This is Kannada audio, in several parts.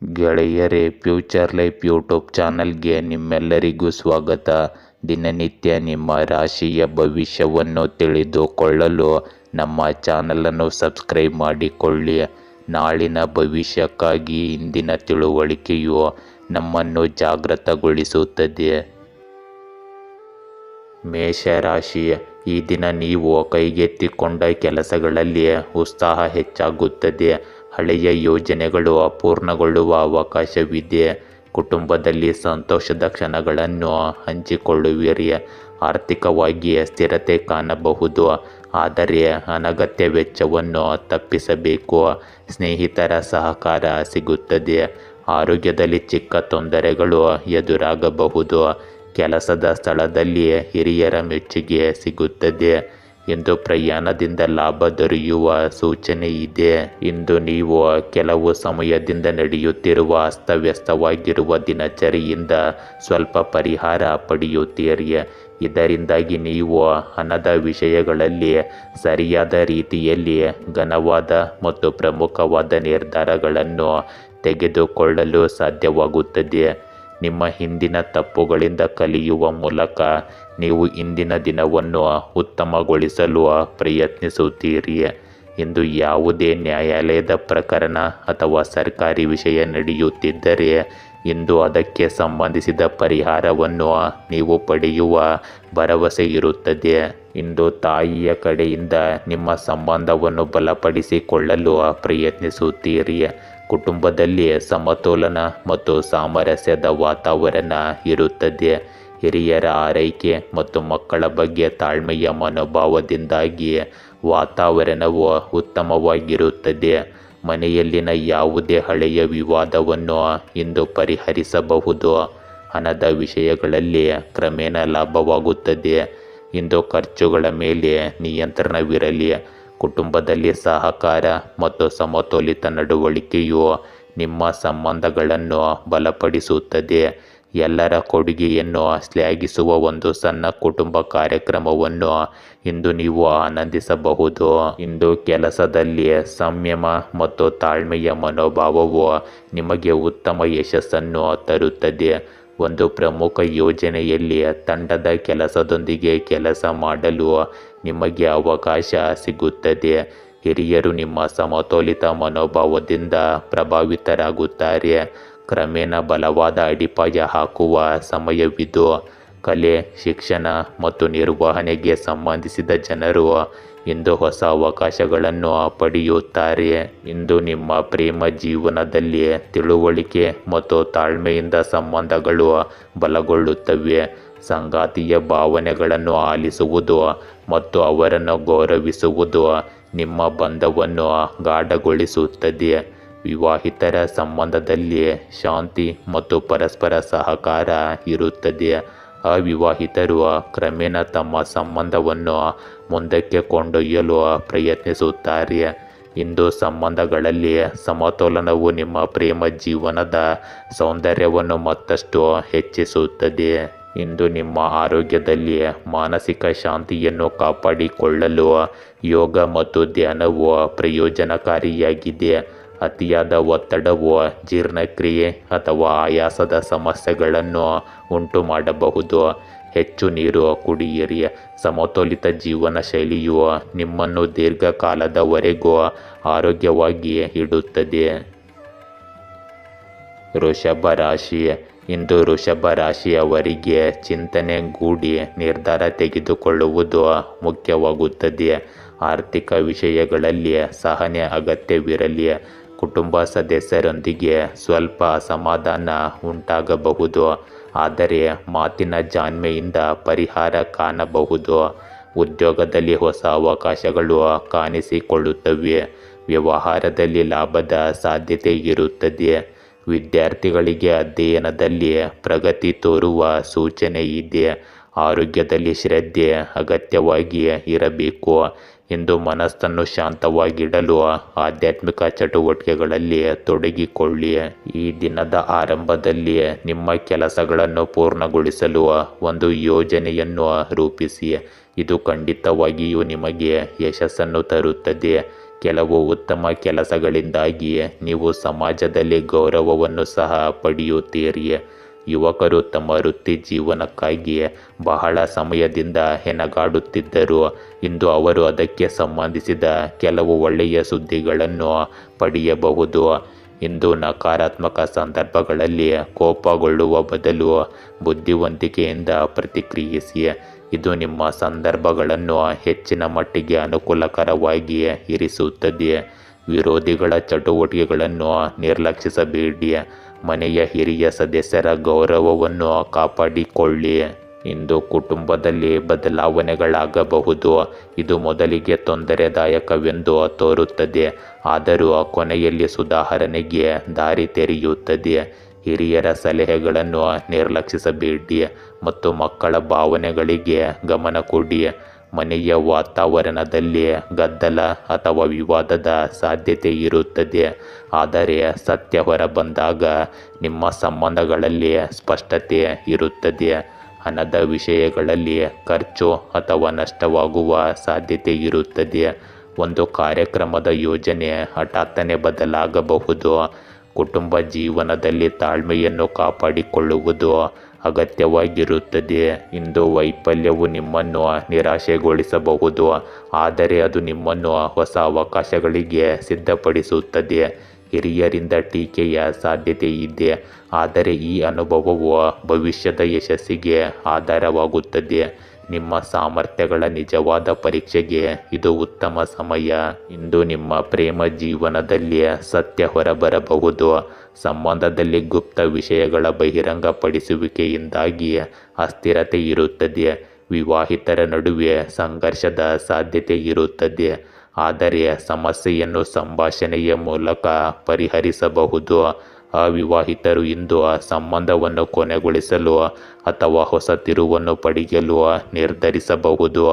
ಗೆಳೆಯರೇ, ಫ್ಯೂಚರ್ ಲೈಫ್ ಯೂಟ್ಯೂಬ್ ಚಾನಲ್ಗೆ ನಿಮ್ಮೆಲ್ಲರಿಗೂ ಸ್ವಾಗತ. ದಿನನಿತ್ಯ ನಿಮ್ಮ ರಾಶಿಯ ಭವಿಷ್ಯವನ್ನು ತಿಳಿದುಕೊಳ್ಳಲು ನಮ್ಮ ಚಾನಲನ್ನು ಸಬ್ಸ್ಕ್ರೈಬ್ ಮಾಡಿಕೊಳ್ಳಿ. ನಾಳಿನ ಭವಿಷ್ಯಕ್ಕಾಗಿ ಇಂದಿನ ತಿಳುವಳಿಕೆಯು ನಮ್ಮನ್ನು ಜಾಗೃತಗೊಳಿಸುತ್ತದೆ. ಮೇಷರಾಶಿ, ಈ ದಿನ ನೀವು ಕೈಗೆತ್ತಿಕೊಂಡ ಕೆಲಸಗಳಲ್ಲಿ ಉತ್ಸಾಹ ಹೆಚ್ಚಾಗುತ್ತದೆ. ಹಳೆಯ ಯೋಜನೆಗಳು ಪೂರ್ಣಗೊಳ್ಳುವ ಅವಕಾಶವಿದೆ. ಕುಟುಂಬದಲ್ಲಿ ಸಂತೋಷದ ಕ್ಷಣಗಳನ್ನು ಹಂಚಿಕೊಳ್ಳುವಿರಿ. ಆರ್ಥಿಕವಾಗಿ ಸ್ಥಿರತೆ ಕಾಣಬಹುದು, ಆದರೆ ಅನಗತ್ಯ ವೆಚ್ಚವನ್ನು ತಪ್ಪಿಸಬೇಕು. ಸ್ನೇಹಿತರ ಸಹಕಾರ ಸಿಗುತ್ತದೆ. ಆರೋಗ್ಯದಲ್ಲಿ ಚಿಕ್ಕ ತೊಂದರೆಗಳು ಎದುರಾಗಬಹುದು. ಕೆಲಸದ ಸ್ಥಳದಲ್ಲಿ ಹಿರಿಯರ ಮೆಚ್ಚುಗೆ ಸಿಗುತ್ತದೆ. ಇಂದು ಪ್ರಯಾಣದಿಂದ ಲಾಭ ದೊರೆಯುವ ಸೂಚನೆ ಇದೆ. ಇಂದು ನೀವು ಕೆಲವು ಸಮಯದಿಂದ ನಡೆಯುತ್ತಿರುವ ಅಸ್ತವ್ಯಸ್ತವಾಗಿರುವ ದಿನಚರಿಯಿಂದ ಸ್ವಲ್ಪ ಪರಿಹಾರ ಪಡೆಯುತ್ತೀರಿ. ಇದರಿಂದಾಗಿ ನೀವು ಹಣದ ವಿಷಯಗಳಲ್ಲಿ ಸರಿಯಾದ ರೀತಿಯಲ್ಲಿ ಘನವಾದ ಮತ್ತು ಪ್ರಮುಖವಾದ ನಿರ್ಧಾರಗಳನ್ನು ತೆಗೆದುಕೊಳ್ಳಲು ಸಾಧ್ಯವಾಗುತ್ತದೆ. ನಿಮ್ಮ ಹಿಂದಿನ ತಪ್ಪುಗಳಿಂದ ಕಲಿಯುವ ಮೂಲಕ ನೀವು ಇಂದಿನ ದಿನವನ್ನು ಉತ್ತಮಗೊಳಿಸಲು ಪ್ರಯತ್ನಿಸುತ್ತೀರಿ. ಇಂದು ಯಾವುದೇ ನ್ಯಾಯಾಲಯದ ಪ್ರಕರಣ ಅಥವಾ ಸರ್ಕಾರಿ ವಿಷಯ ನಡೆಯುತ್ತಿದ್ದರೆ ಇಂದು ಅದಕ್ಕೆ ಸಂಬಂಧಿಸಿದ ಪರಿಹಾರವನ್ನು ನೀವು ಪಡೆಯುವ ಭರವಸೆ ಇರುತ್ತದೆ. ಇಂದು ತಾಯಿಯ ಕಡೆಯಿಂದ ನಿಮ್ಮ ಸಂಬಂಧವನ್ನು ಬಲಪಡಿಸಿಕೊಳ್ಳಲು ಪ್ರಯತ್ನಿಸುತ್ತೀರಿ. ಕುಟುಂಬದಲ್ಲಿ ಸಮತೋಲನ ಮತ್ತು ಸಾಮರಸ್ಯದ ವಾತಾವರಣ ಇರುತ್ತದೆ. ಹಿರಿಯರ ಆರೈಕೆ ಮತ್ತು ಮಕ್ಕಳ ಬಗ್ಗೆ ತಾಳ್ಮೆಯ ಮನೋಭಾವದಿಂದಾಗಿ ವಾತಾವರಣವು ಉತ್ತಮವಾಗಿರುತ್ತದೆ. ಮನೆಯಲ್ಲಿನ ಯಾವುದೇ ಹಳೆಯ ವಿವಾದವನ್ನು ಇಂದು ಪರಿಹರಿಸಬಹುದು. ಹಣದ ವಿಷಯಗಳಲ್ಲಿ ಕ್ರಮೇಣ ಲಾಭವಾಗುತ್ತದೆ. ಇಂದು ಖರ್ಚುಗಳ ಮೇಲೆ ನಿಯಂತ್ರಣವಿರಲಿ. ಕುಟುಂಬದಲ್ಲಿ ಸಹಕಾರ ಮತ್ತು ಸಮತೋಲಿತ ನಡವಳಿಕೆಯು ನಿಮ್ಮ ಸಂಬಂಧಗಳನ್ನು ಬಲಪಡಿಸುತ್ತದೆ. ಎಲ್ಲರ ಕೊಡುಗೆಯನ್ನು ಶ್ಲಾಘಿಸುವ ಒಂದು ಸಣ್ಣ ಕುಟುಂಬ ಕಾರ್ಯಕ್ರಮವನ್ನು ಇಂದು ನೀವು ಆನಂದಿಸಬಹುದು. ಇಂದು ಕೆಲಸದಲ್ಲಿ ಸಂಯಮ ಮತ್ತು ತಾಳ್ಮೆಯ ಮನೋಭಾವವು ನಿಮಗೆ ಉತ್ತಮ ಯಶಸ್ಸನ್ನು ತರುತ್ತದೆ. ಒಂದು ಪ್ರಮುಖ ಯೋಜನೆಯಲ್ಲಿ ತಂಡದ ಕೆಲಸದೊಂದಿಗೆ ಕೆಲಸ ಮಾಡಲು ನಿಮಗೆ ಅವಕಾಶ ಸಿಗುತ್ತದೆ. ಹಿರಿಯರು ನಿಮ್ಮ ಸಮತೋಲಿತ ಮನೋಭಾವದಿಂದ ಪ್ರಭಾವಿತರಾಗುತ್ತಾರೆ. ಕ್ರಮೇಣ ಬಲವಾದ ಅಡಿಪಾಯ ಹಾಕುವ ಸಮಯವಿದು. ಕಲೆ, ಶಿಕ್ಷಣ ಮತ್ತು ನಿರ್ವಹಣೆಗೆ ಸಂಬಂಧಿಸಿದ ಜನರು ಇಂದು ಹೊಸ ಅವಕಾಶಗಳನ್ನು ಪಡೆಯುತ್ತಾರೆ. ಇಂದು ನಿಮ್ಮ ಪ್ರೇಮ ಜೀವನದಲ್ಲಿ ತಿಳುವಳಿಕೆ ಮತ್ತು ತಾಳ್ಮೆಯಿಂದ ಸಂಬಂಧಗಳು ಬಲಗೊಳ್ಳುತ್ತವೆ. ಸಂಗಾತಿಯ ಭಾವನೆಗಳನ್ನು ಆಲಿಸುವುದು ಮತ್ತು ಅವರನ್ನು ಗೌರವಿಸುವುದು ನಿಮ್ಮ ಬಂಧವನ್ನು ಗಾಢಗೊಳಿಸುತ್ತದೆ. ವಿವಾಹಿತರ ಸಂಬಂಧದಲ್ಲಿ ಶಾಂತಿ ಮತ್ತು ಪರಸ್ಪರ ಸಹಕಾರ ಇರುತ್ತದೆ. ಅವಿವಾಹಿತರು ಕ್ರಮೇಣ ತಮ್ಮ ಸಂಬಂಧವನ್ನು ಮುಂದಕ್ಕೆ ಕೊಂಡೊಯ್ಯಲು ಪ್ರಯತ್ನಿಸುತ್ತಾರೆ. ಇಂದು ಸಂಬಂಧಗಳಲ್ಲಿ ಸಮತೋಲನವು ನಿಮ್ಮ ಪ್ರೇಮ ಜೀವನದ ಸೌಂದರ್ಯವನ್ನು ಮತ್ತಷ್ಟು ಹೆಚ್ಚಿಸುತ್ತದೆ. ಇಂದು ನಿಮ್ಮ ಆರೋಗ್ಯದಲ್ಲಿ ಮಾನಸಿಕ ಶಾಂತಿಯನ್ನು ಕಾಪಾಡಿಕೊಳ್ಳಲು ಯೋಗ ಮತ್ತು ಧ್ಯಾನವು ಪ್ರಯೋಜನಕಾರಿಯಾಗಿದೆ. ಅತಿಯಾದ ಒತ್ತಡವು ಜೀರ್ಣಕ್ರಿಯೆ ಅಥವಾ ಆಯಾಸದ ಸಮಸ್ಯೆಗಳನ್ನು ಉಂಟು ಮಾಡಬಹುದು. ಹೆಚ್ಚು ನೀರು ಕುಡಿಯಿರಿ. ಸಮತೋಲಿತ ಜೀವನ ಶೈಲಿಯು ನಿಮ್ಮನ್ನು ದೀರ್ಘಕಾಲದವರೆಗೂ ಆರೋಗ್ಯವಾಗಿ ಇಡುತ್ತದೆ. ವೃಷಭ ರಾಶಿ, ಇಂದು ವೃಷಭ ರಾಶಿಯವರಿಗೆ ಚಿಂತನೆ ಗೂಡಿ ನಿರ್ಧಾರ ತೆಗೆದುಕೊಳ್ಳುವುದು ಮುಖ್ಯವಾಗುತ್ತದೆ. ಆರ್ಥಿಕ ವಿಷಯಗಳಲ್ಲಿ ಸಹನೆ ಅಗತ್ಯವಿರಲಿ. ಕುಟುಂಬ ಸದಸ್ಯರೊಂದಿಗೆ ಸ್ವಲ್ಪ ಅಸಮಾಧಾನ ಉಂಟಾಗಬಹುದು, ಆದರೆ ಮಾತಿನ ಜಾಣ್ಮೆಯಿಂದ ಪರಿಹಾರ ಕಾಣಬಹುದು. ಉದ್ಯೋಗದಲ್ಲಿ ಹೊಸ ಅವಕಾಶಗಳು ಕಾಣಿಸಿಕೊಳ್ಳುತ್ತವೆ. ವ್ಯವಹಾರದಲ್ಲಿ ಲಾಭದ ಸಾಧ್ಯತೆ ಇರುತ್ತದೆ. ವಿದ್ಯಾರ್ಥಿಗಳಿಗೆ ಅಧ್ಯಯನದಲ್ಲಿ ಪ್ರಗತಿ ತೋರುವ ಸೂಚನೆ ಇದೆ. ಆರೋಗ್ಯದಲ್ಲಿ ಶ್ರದ್ಧೆ ಅಗತ್ಯವಾಗಿ ಇರಬೇಕು. ಇಂದು ಮನಸ್ಸನ್ನು ಶಾಂತವಾಗಿಡಲು ಆಧ್ಯಾತ್ಮಿಕ ಚಟುವಟಿಕೆಗಳಲ್ಲಿ ತೊಡಗಿಕೊಳ್ಳಿ. ಈ ದಿನದ ಆರಂಭದಲ್ಲಿ ನಿಮ್ಮ ಕೆಲಸಗಳನ್ನು ಪೂರ್ಣಗೊಳಿಸಲು ಒಂದು ಯೋಜನೆಯನ್ನು ರೂಪಿಸಿ. ಇದು ಖಂಡಿತವಾಗಿಯೂ ನಿಮಗೆ ಯಶಸ್ಸನ್ನು ತರುತ್ತದೆ. ಕೆಲವು ಉತ್ತಮ ಕೆಲಸಗಳಿಂದಾಗಿ ನೀವು ಸಮಾಜದಲ್ಲಿ ಗೌರವವನ್ನು ಸಹ ಪಡೆಯುತ್ತೀರಿ. ಯುವಕರು ತಮ್ಮ ವೃತ್ತಿ ಜೀವನಕ್ಕಾಗಿ ಬಹಳ ಸಮಯದಿಂದ ಹೆಣಗಾಡುತ್ತಿದ್ದರು. ಇಂದು ಅವರು ಅದಕ್ಕೆ ಸಂಬಂಧಿಸಿದ ಕೆಲವು ಒಳ್ಳೆಯ ಸುದ್ದಿಗಳನ್ನು ಪಡೆಯಬಹುದು. ಇಂದು ನಕಾರಾತ್ಮಕ ಸಂದರ್ಭಗಳಲ್ಲಿ ಕೋಪಗೊಳ್ಳುವ ಬದಲು ಬುದ್ಧಿವಂತಿಕೆಯಿಂದ ಪ್ರತಿಕ್ರಿಯಿಸಿ. ಇದು ನಿಮ್ಮ ಸಂದರ್ಭಗಳನ್ನು ಹೆಚ್ಚಿನ ಮಟ್ಟಿಗೆ ಅನುಕೂಲಕರವಾಗಿ ಇರಿಸುತ್ತದೆ. ವಿರೋಧಿಗಳ ಚಟುವಟಿಕೆಗಳನ್ನು ನಿರ್ಲಕ್ಷಿಸಬೇಡಿ. ಮನೆಯ ಹಿರಿಯ ಸದಸ್ಯರ ಗೌರವವನ್ನು ಕಾಪಾಡಿಕೊಳ್ಳಿ. ಇಂದು ಕುಟುಂಬದಲ್ಲಿ ಬದಲಾವಣೆಗಳಾಗಬಹುದು. ಇದು ಮೊದಲಿಗೆ ತೊಂದರೆದಾಯಕವೆಂದು ತೋರುತ್ತದೆ, ಆದರೂ ಕೊನೆಯಲ್ಲಿ ಸುಧಾರಣೆಗೆ ದಾರಿ ತೆರೆಯುತ್ತದೆ. ಹಿರಿಯರ ಸಲಹೆಗಳನ್ನು ನಿರ್ಲಕ್ಷಿಸಬೇಡಿ ಮತ್ತು ಮಕ್ಕಳ ಭಾವನೆಗಳಿಗೆ ಗಮನ ಕೊಡಿ. ಮನೆಯ ವಾತಾವರಣದಲ್ಲಿ ಗದ್ದಲ ಅಥವಾ ವಿವಾದದ ಸಾಧ್ಯತೆ ಇರುತ್ತದೆ, ಆದರೆ ಸತ್ಯ ಹೊರಬಂದಾಗ ನಿಮ್ಮ ಸಂಬಂಧಗಳಲ್ಲಿ ಸ್ಪಷ್ಟತೆ ಇರುತ್ತದೆ. ಹಣದ ವಿಷಯಗಳಲ್ಲಿ ಖರ್ಚು ಅಥವಾ ನಷ್ಟವಾಗುವ ಸಾಧ್ಯತೆ ಇರುತ್ತದೆ. ಒಂದು ಕಾರ್ಯಕ್ರಮದ ಯೋಜನೆ ಹಠಾತ್ತನೆ ಬದಲಾಗಬಹುದು. ಕುಟುಂಬ ಜೀವನದಲ್ಲಿ ತಾಳ್ಮೆಯನ್ನು ಕಾಪಾಡಿಕೊಳ್ಳುವುದು ಅಗತ್ಯವಾಗಿರುತ್ತದೆ. ಇಂದು ವೈಫಲ್ಯವು ನಿಮ್ಮನ್ನು ನಿರಾಶೆಗೊಳಿಸಬಹುದು, ಆದರೆ ಅದು ನಿಮ್ಮನ್ನು ಹೊಸ ಅವಕಾಶಗಳಿಗೆ ಸಿದ್ಧಪಡಿಸುತ್ತದೆ. ಹಿರಿಯರಿಂದ ಟೀಕೆಯ ಸಾಧ್ಯತೆ ಇದೆ, ಆದರೆ ಈ ಅನುಭವವು ಭವಿಷ್ಯದ ಯಶಸ್ಸಿಗೆ ಆಧಾರವಾಗುತ್ತದೆ. ನಿಮ್ಮ ಸಾಮರ್ಥ್ಯಗಳ ನಿಜವಾದ ಪರೀಕ್ಷೆಗೆ ಇದು ಉತ್ತಮ ಸಮಯ. ಇಂದು ನಿಮ್ಮ ಪ್ರೇಮ ಜೀವನದಲ್ಲಿ ಸತ್ಯ ಹೊರಬರಬಹುದು. ಸಂಬಂಧದಲ್ಲಿ ಗುಪ್ತ ವಿಷಯಗಳ ಬಹಿರಂಗಪಡಿಸುವಿಕೆಯಿಂದಾಗಿ ಅಸ್ಥಿರತೆ ಇರುತ್ತದೆ. ವಿವಾಹಿತರ ನಡುವೆ ಸಂಘರ್ಷದ ಸಾಧ್ಯತೆ ಇರುತ್ತದೆ, ಆದರೆ ಸಮಸ್ಯೆಯನ್ನು ಸಂಭಾಷಣೆಯ ಮೂಲಕ ಪರಿಹರಿಸಬಹುದು. ಅವಿವಾಹಿತರು ಇಂದು ಸಂಬಂಧವನ್ನು ಕೊನೆಗೊಳಿಸಲು ಅಥವಾ ಹೊಸ ತಿರುವನ್ನು ಪಡೆಯಲು ನಿರ್ಧರಿಸಬಹುದು.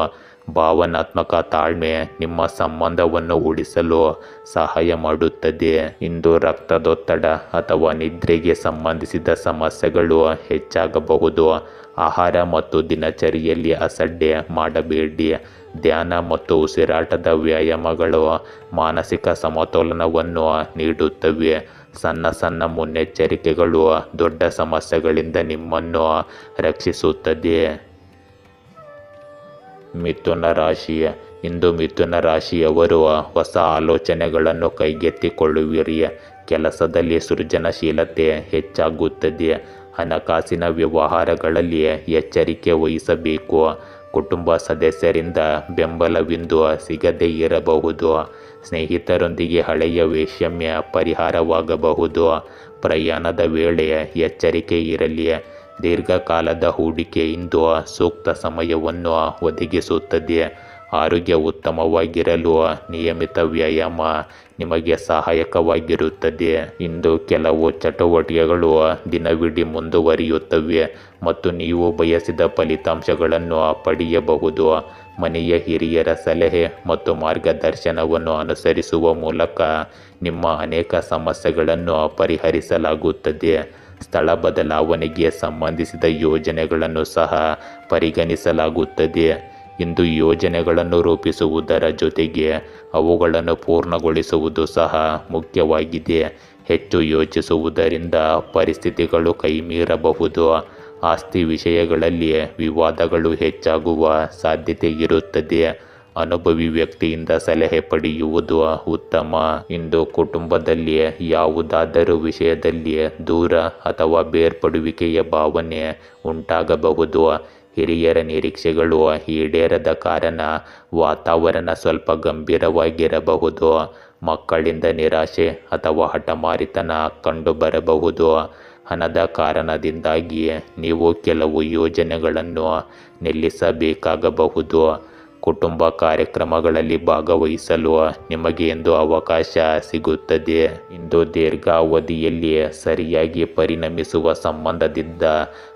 ಭಾವನಾತ್ಮಕ ತಾಳ್ಮೆ ನಿಮ್ಮ ಸಂಬಂಧವನ್ನು ಉಳಿಸಲು ಸಹಾಯ ಮಾಡುತ್ತದೆ. ಇಂದು ರಕ್ತದೊತ್ತಡ ಅಥವಾ ನಿದ್ರೆಗೆ ಸಂಬಂಧಿಸಿದ ಸಮಸ್ಯೆಗಳು ಹೆಚ್ಚಾಗಬಹುದು. ಆಹಾರ ಮತ್ತು ದಿನಚರಿಯಲ್ಲಿ ಅಸಡ್ಡೆ ಮಾಡಬೇಡಿ. ಧ್ಯಾನ ಮತ್ತು ಉಸಿರಾಟದ ವ್ಯಾಯಾಮಗಳು ಮಾನಸಿಕ ಸಮತೋಲನವನ್ನು ನೀಡುತ್ತವೆ. ಸಣ್ಣ ಸಣ್ಣ ಮುನ್ನೆಚ್ಚರಿಕೆಗಳು ದೊಡ್ಡ ಸಮಸ್ಯೆಗಳಿಂದ ನಿಮ್ಮನ್ನು ರಕ್ಷಿಸುತ್ತದೆ. ಮಿಥುನ ರಾಶಿ. ಇಂದು ಮಿಥುನ ರಾಶಿಯವರು ಹೊಸ ಆಲೋಚನೆಗಳನ್ನು ಕೈಗೆತ್ತಿಕೊಳ್ಳುವಿರಿ. ಕೆಲಸದಲ್ಲಿ ಸೃಜನಶೀಲತೆ ಹೆಚ್ಚಾಗುತ್ತದೆ. ಹಣಕಾಸಿನ ವ್ಯವಹಾರಗಳಲ್ಲಿ ಎಚ್ಚರಿಕೆ ವಹಿಸಬೇಕು. ಕುಟುಂಬ ಸದಸ್ಯರಿಂದ ಬೆಂಬಲವಿಂದು ಸಿಗದೇ ಇರಬಹುದು. ಸ್ನೇಹಿತರೊಂದಿಗೆ ಹಳೆಯ ವೈಷಮ್ಯ ಪರಿಹಾರವಾಗಬಹುದು. ಪ್ರಯಾಣದ ವೇಳೆ ಎಚ್ಚರಿಕೆ ಇರಲಿ. ದೀರ್ಘಕಾಲದ ಹೂಡಿಕೆ ಇಂದು ಸೂಕ್ತ ಸಮಯವನ್ನು ಒದಗಿಸುತ್ತದೆ. ಆರೋಗ್ಯ ಉತ್ತಮವಾಗಿರಲು ನಿಯಮಿತ ವ್ಯಾಯಾಮ ನಿಮಗೆ ಸಹಾಯಕವಾಗಿರುತ್ತದೆ. ಇಂದು ಕೆಲವು ಚಟುವಟಿಕೆಗಳು ದಿನವಿಡೀ ಮುಂದುವರಿಯುತ್ತವೆ ಮತ್ತು ನೀವು ಬಯಸಿದ ಫಲಿತಾಂಶಗಳನ್ನು ಪಡೆಯಬಹುದು. ಮನೆಯ ಹಿರಿಯರ ಸಲಹೆ ಮತ್ತು ಮಾರ್ಗದರ್ಶನವನ್ನು ಅನುಸರಿಸುವ ಮೂಲಕ ನಿಮ್ಮ ಅನೇಕ ಸಮಸ್ಯೆಗಳನ್ನು ಪರಿಹರಿಸಲಾಗುತ್ತದೆ. ಸ್ಥಳ ಬದಲಾವಣೆಗೆ ಸಂಬಂಧಿಸಿದ ಯೋಜನೆಗಳನ್ನು ಸಹ ಪರಿಗಣಿಸಲಾಗುತ್ತದೆ. ಇಂದು ಯೋಜನೆಗಳನ್ನು ರೂಪಿಸುವುದರ ಜೊತೆಗೆ ಅವುಗಳನ್ನು ಪೂರ್ಣಗೊಳಿಸುವುದು ಸಹ ಮುಖ್ಯವಾಗಿದೆ. ಹೆಚ್ಚು ಯೋಚಿಸುವುದರಿಂದ ಪರಿಸ್ಥಿತಿಗಳು ಕೈಮೀರಬಹುದು. ಆಸ್ತಿ ವಿಷಯಗಳಲ್ಲಿ ವಿವಾದಗಳು ಹೆಚ್ಚಾಗುವ ಸಾಧ್ಯತೆ ಇರುತ್ತದೆ. ಅನುಭವಿ ವ್ಯಕ್ತಿಯಿಂದ ಸಲಹೆ ಪಡೆಯುವುದು ಉತ್ತಮ. ಇಂದು ಕುಟುಂಬದಲ್ಲಿ ಯಾವುದಾದರೂ ವಿಷಯದಲ್ಲಿ ದೂರ ಅಥವಾ ಬೇರ್ಪಡುವಿಕೆಯ ಭಾವನೆ ಉಂಟಾಗಬಹುದು. ಹಿರಿಯರ ನಿರೀಕ್ಷೆಗಳು ಈಡೇರದ ಕಾರಣ ವಾತಾವರಣ ಸ್ವಲ್ಪ ಗಂಭೀರವಾಗಿರಬಹುದು. ಮಕ್ಕಳಿಂದ ನಿರಾಶೆ ಅಥವಾ ಹಠಮಾರಿತನ ಕಂಡುಬರಬಹುದು. ಹಣದ ಕಾರಣದಿಂದಾಗಿ ನೀವು ಕೆಲವು ಯೋಜನೆಗಳನ್ನು ನಿಲ್ಲಿಸಬೇಕಾಗಬಹುದು. ಕುಟುಂಬ ಕಾರ್ಯಕ್ರಮಗಳಲ್ಲಿ ಭಾಗವಹಿಸಲು ನಿಮಗೆ ಇಂದು ಅವಕಾಶ ಸಿಗುತ್ತದೆ. ಇಂದು ದೀರ್ಘಾವಧಿಯಲ್ಲಿ ಸರಿಯಾಗಿ ಪರಿಣಮಿಸುವ ಸಂಬಂಧದಿಂದ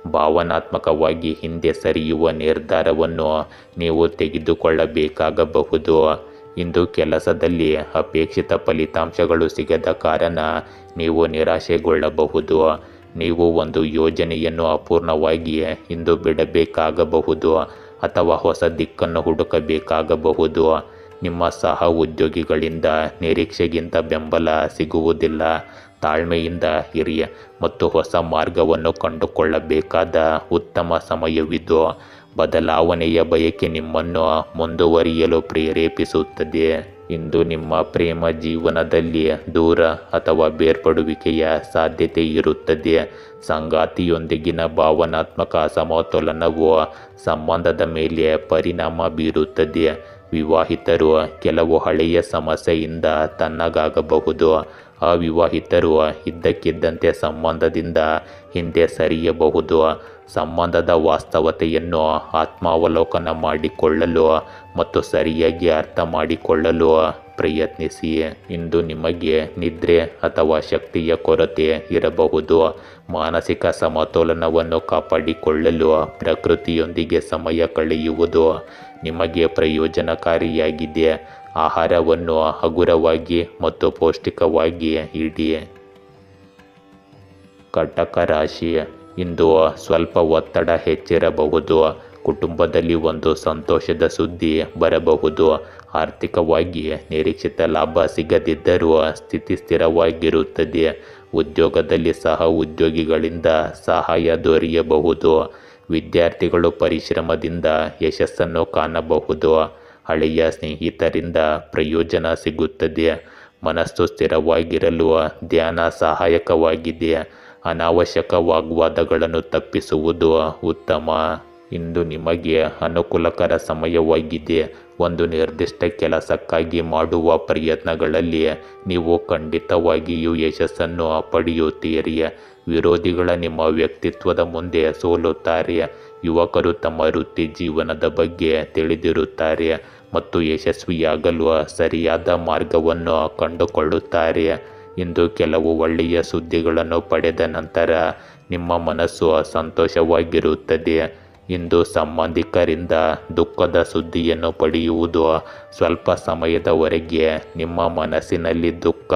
ಭಾವನಾತ್ಮಕವಾಗಿ ಹಿಂದೆ ಸರಿಯುವ ನಿರ್ಧಾರವನ್ನು ನೀವು ತೆಗೆದುಕೊಳ್ಳಬೇಕಾಗಬಹುದು. ಇಂದು ಕೆಲಸದಲ್ಲಿ ಅಪೇಕ್ಷಿತ ಫಲಿತಾಂಶಗಳು ಸಿಗದ ಕಾರಣ ನೀವು ನಿರಾಶೆಗೊಳ್ಳಬಹುದು. ನೀವು ಒಂದು ಯೋಜನೆಯನ್ನು ಅಪೂರ್ಣವಾಗಿ ಇಂದು ಬಿಡಬೇಕಾಗಬಹುದು ಅಥವಾ ಹೊಸ ದಿಕ್ಕನ್ನು ಹುಡುಕಬೇಕಾಗಬಹುದು. ನಿಮ್ಮ ಸಹ ಉದ್ಯೋಗಿಗಳಿಂದ ನಿರೀಕ್ಷೆಗಿಂತ ಬೆಂಬಲ ಸಿಗುವುದಿಲ್ಲ. ತಾಳ್ಮೆಯಿಂದ ಇರಿ ಮತ್ತು ಹೊಸ ಮಾರ್ಗವನ್ನು ಕಂಡುಕೊಳ್ಳಬೇಕಾದ ಉತ್ತಮ ಸಮಯವಿದು. ಬದಲಾವಣೆಯ ಬಯಕೆ ನಿಮ್ಮನ್ನು ಮುಂದುವರಿಯಲು ಪ್ರೇರೇಪಿಸುತ್ತದೆ. ಇಂದು ನಿಮ್ಮ ಪ್ರೇಮ ಜೀವನದಲ್ಲಿ ದೂರ ಅಥವಾ ಬೇರ್ಪಡುವಿಕೆಯ ಸಾಧ್ಯತೆ ಇರುತ್ತದೆ. ಸಂಗಾತಿಯೊಂದಿಗಿನ ಭಾವನಾತ್ಮಕ ಅಸಮತೋಲನವು ಸಂಬಂಧದ ಮೇಲೆ ಪರಿಣಾಮ ಬೀರುತ್ತದೆ. ವಿವಾಹಿತರು ಕೆಲವು ಹಳೆಯ ಸಮಸ್ಯೆಯಿಂದ ತಣ್ಣಗಾಗಬಹುದು. ಅವಿವಾಹಿತರು ಇದ್ದಕ್ಕಿದ್ದಂತೆ ಸಂಬಂಧದಿಂದ ಹಿಂದೆ ಸರಿಯಬಹುದು. ಸಂಬಂಧದ ವಾಸ್ತವತೆಯನ್ನು ಆತ್ಮಾವಲೋಕನ ಮಾಡಿಕೊಳ್ಳಲು ಮತ್ತು ಸರಿಯಾಗಿ ಅರ್ಥ ಮಾಡಿಕೊಳ್ಳಲು ಪ್ರಯತ್ನಿಸಿ. ಇಂದು ನಿಮಗೆ ನಿದ್ರೆ ಅಥವಾ ಶಕ್ತಿಯ ಕೊರತೆ ಇರಬಹುದು. ಮಾನಸಿಕ ಸಮತೋಲನವನ್ನು ಕಾಪಾಡಿಕೊಳ್ಳಲು ಪ್ರಕೃತಿಯೊಂದಿಗೆ ಸಮಯ ಕಳೆಯುವುದು ನಿಮಗೆ ಪ್ರಯೋಜನಕಾರಿಯಾಗಿದೆ. ಆಹಾರವನ್ನು ಹಗುರವಾಗಿ ಮತ್ತು ಪೌಷ್ಟಿಕವಾಗಿ ಇಡಿ. ಕಟಕ ರಾಶಿ, ಇಂದು ಸ್ವಲ್ಪ ಒತ್ತಡ ಹೆಚ್ಚಿರಬಹುದು. ಕುಟುಂಬದಲ್ಲಿ ಒಂದು ಸಂತೋಷದ ಸುದ್ದಿ ಬರಬಹುದು. ಆರ್ಥಿಕವಾಗಿ ನಿರೀಕ್ಷಿತ ಲಾಭ ಸಿಗದಿದ್ದರೂ ಸ್ಥಿತಿ ಸ್ಥಿರವಾಗಿರುತ್ತದೆ. ಉದ್ಯೋಗದಲ್ಲಿ ಸಹ ಉದ್ಯೋಗಿಗಳಿಂದ ಸಹಾಯ ದೊರೆಯಬಹುದು. ವಿದ್ಯಾರ್ಥಿಗಳು ಪರಿಶ್ರಮದಿಂದ ಯಶಸ್ಸನ್ನು ಕಾಣಬಹುದು. ಹಳೆಯ ಸ್ನೇಹಿತರಿಂದ ಪ್ರಯೋಜನ ಸಿಗುತ್ತದೆ. ಮನಸ್ಸು ಸ್ಥಿರವಾಗಿರಲು ಧ್ಯಾನ ಸಹಾಯಕವಾಗಿದೆ. ಅನಾವಶ್ಯಕ ವಾಗ್ವಾದಗಳನ್ನು ತಪ್ಪಿಸುವುದು ಉತ್ತಮ. ಇಂದು ನಿಮಗೆ ಅನುಕೂಲಕರ ಸಮಯವಾಗಿದೆ. ಒಂದು ನಿರ್ದಿಷ್ಟ ಕೆಲಸಕ್ಕಾಗಿ ಮಾಡುವ ಪ್ರಯತ್ನಗಳಲ್ಲಿ ನೀವು ಖಂಡಿತವಾಗಿಯೂ ಯಶಸ್ಸನ್ನು ಪಡೆಯುತ್ತೀರಿ. ವಿರೋಧಿಗಳ ನಿಮ್ಮ ವ್ಯಕ್ತಿತ್ವದ ಮುಂದೆ ಸೋಲುತ್ತಾರೆ. ಯುವಕರು ತಮ್ಮ ವೃತ್ತಿ ಜೀವನದ ಬಗ್ಗೆ ತಿಳಿದಿರುತ್ತಾರೆ ಮತ್ತು ಯಶಸ್ವಿಯಾಗಲು ಸರಿಯಾದ ಮಾರ್ಗವನ್ನು ಕಂಡುಕೊಳ್ಳುತ್ತಾರೆ. ಇಂದು ಕೆಲವು ಒಳ್ಳೆಯ ಸುದ್ದಿಗಳನ್ನು ಪಡೆದ ನಂತರ ನಿಮ್ಮ ಮನಸ್ಸು ಸಂತೋಷವಾಗಿರುತ್ತದೆ. ಇಂದು ಸಂಬಂಧಿಕರಿಂದ ದುಃಖದ ಸುದ್ದಿಯನ್ನು ಪಡೆಯುವುದು ಸ್ವಲ್ಪ ಸಮಯದವರೆಗೆ ನಿಮ್ಮ ಮನಸ್ಸಿನಲ್ಲಿ ದುಃಖ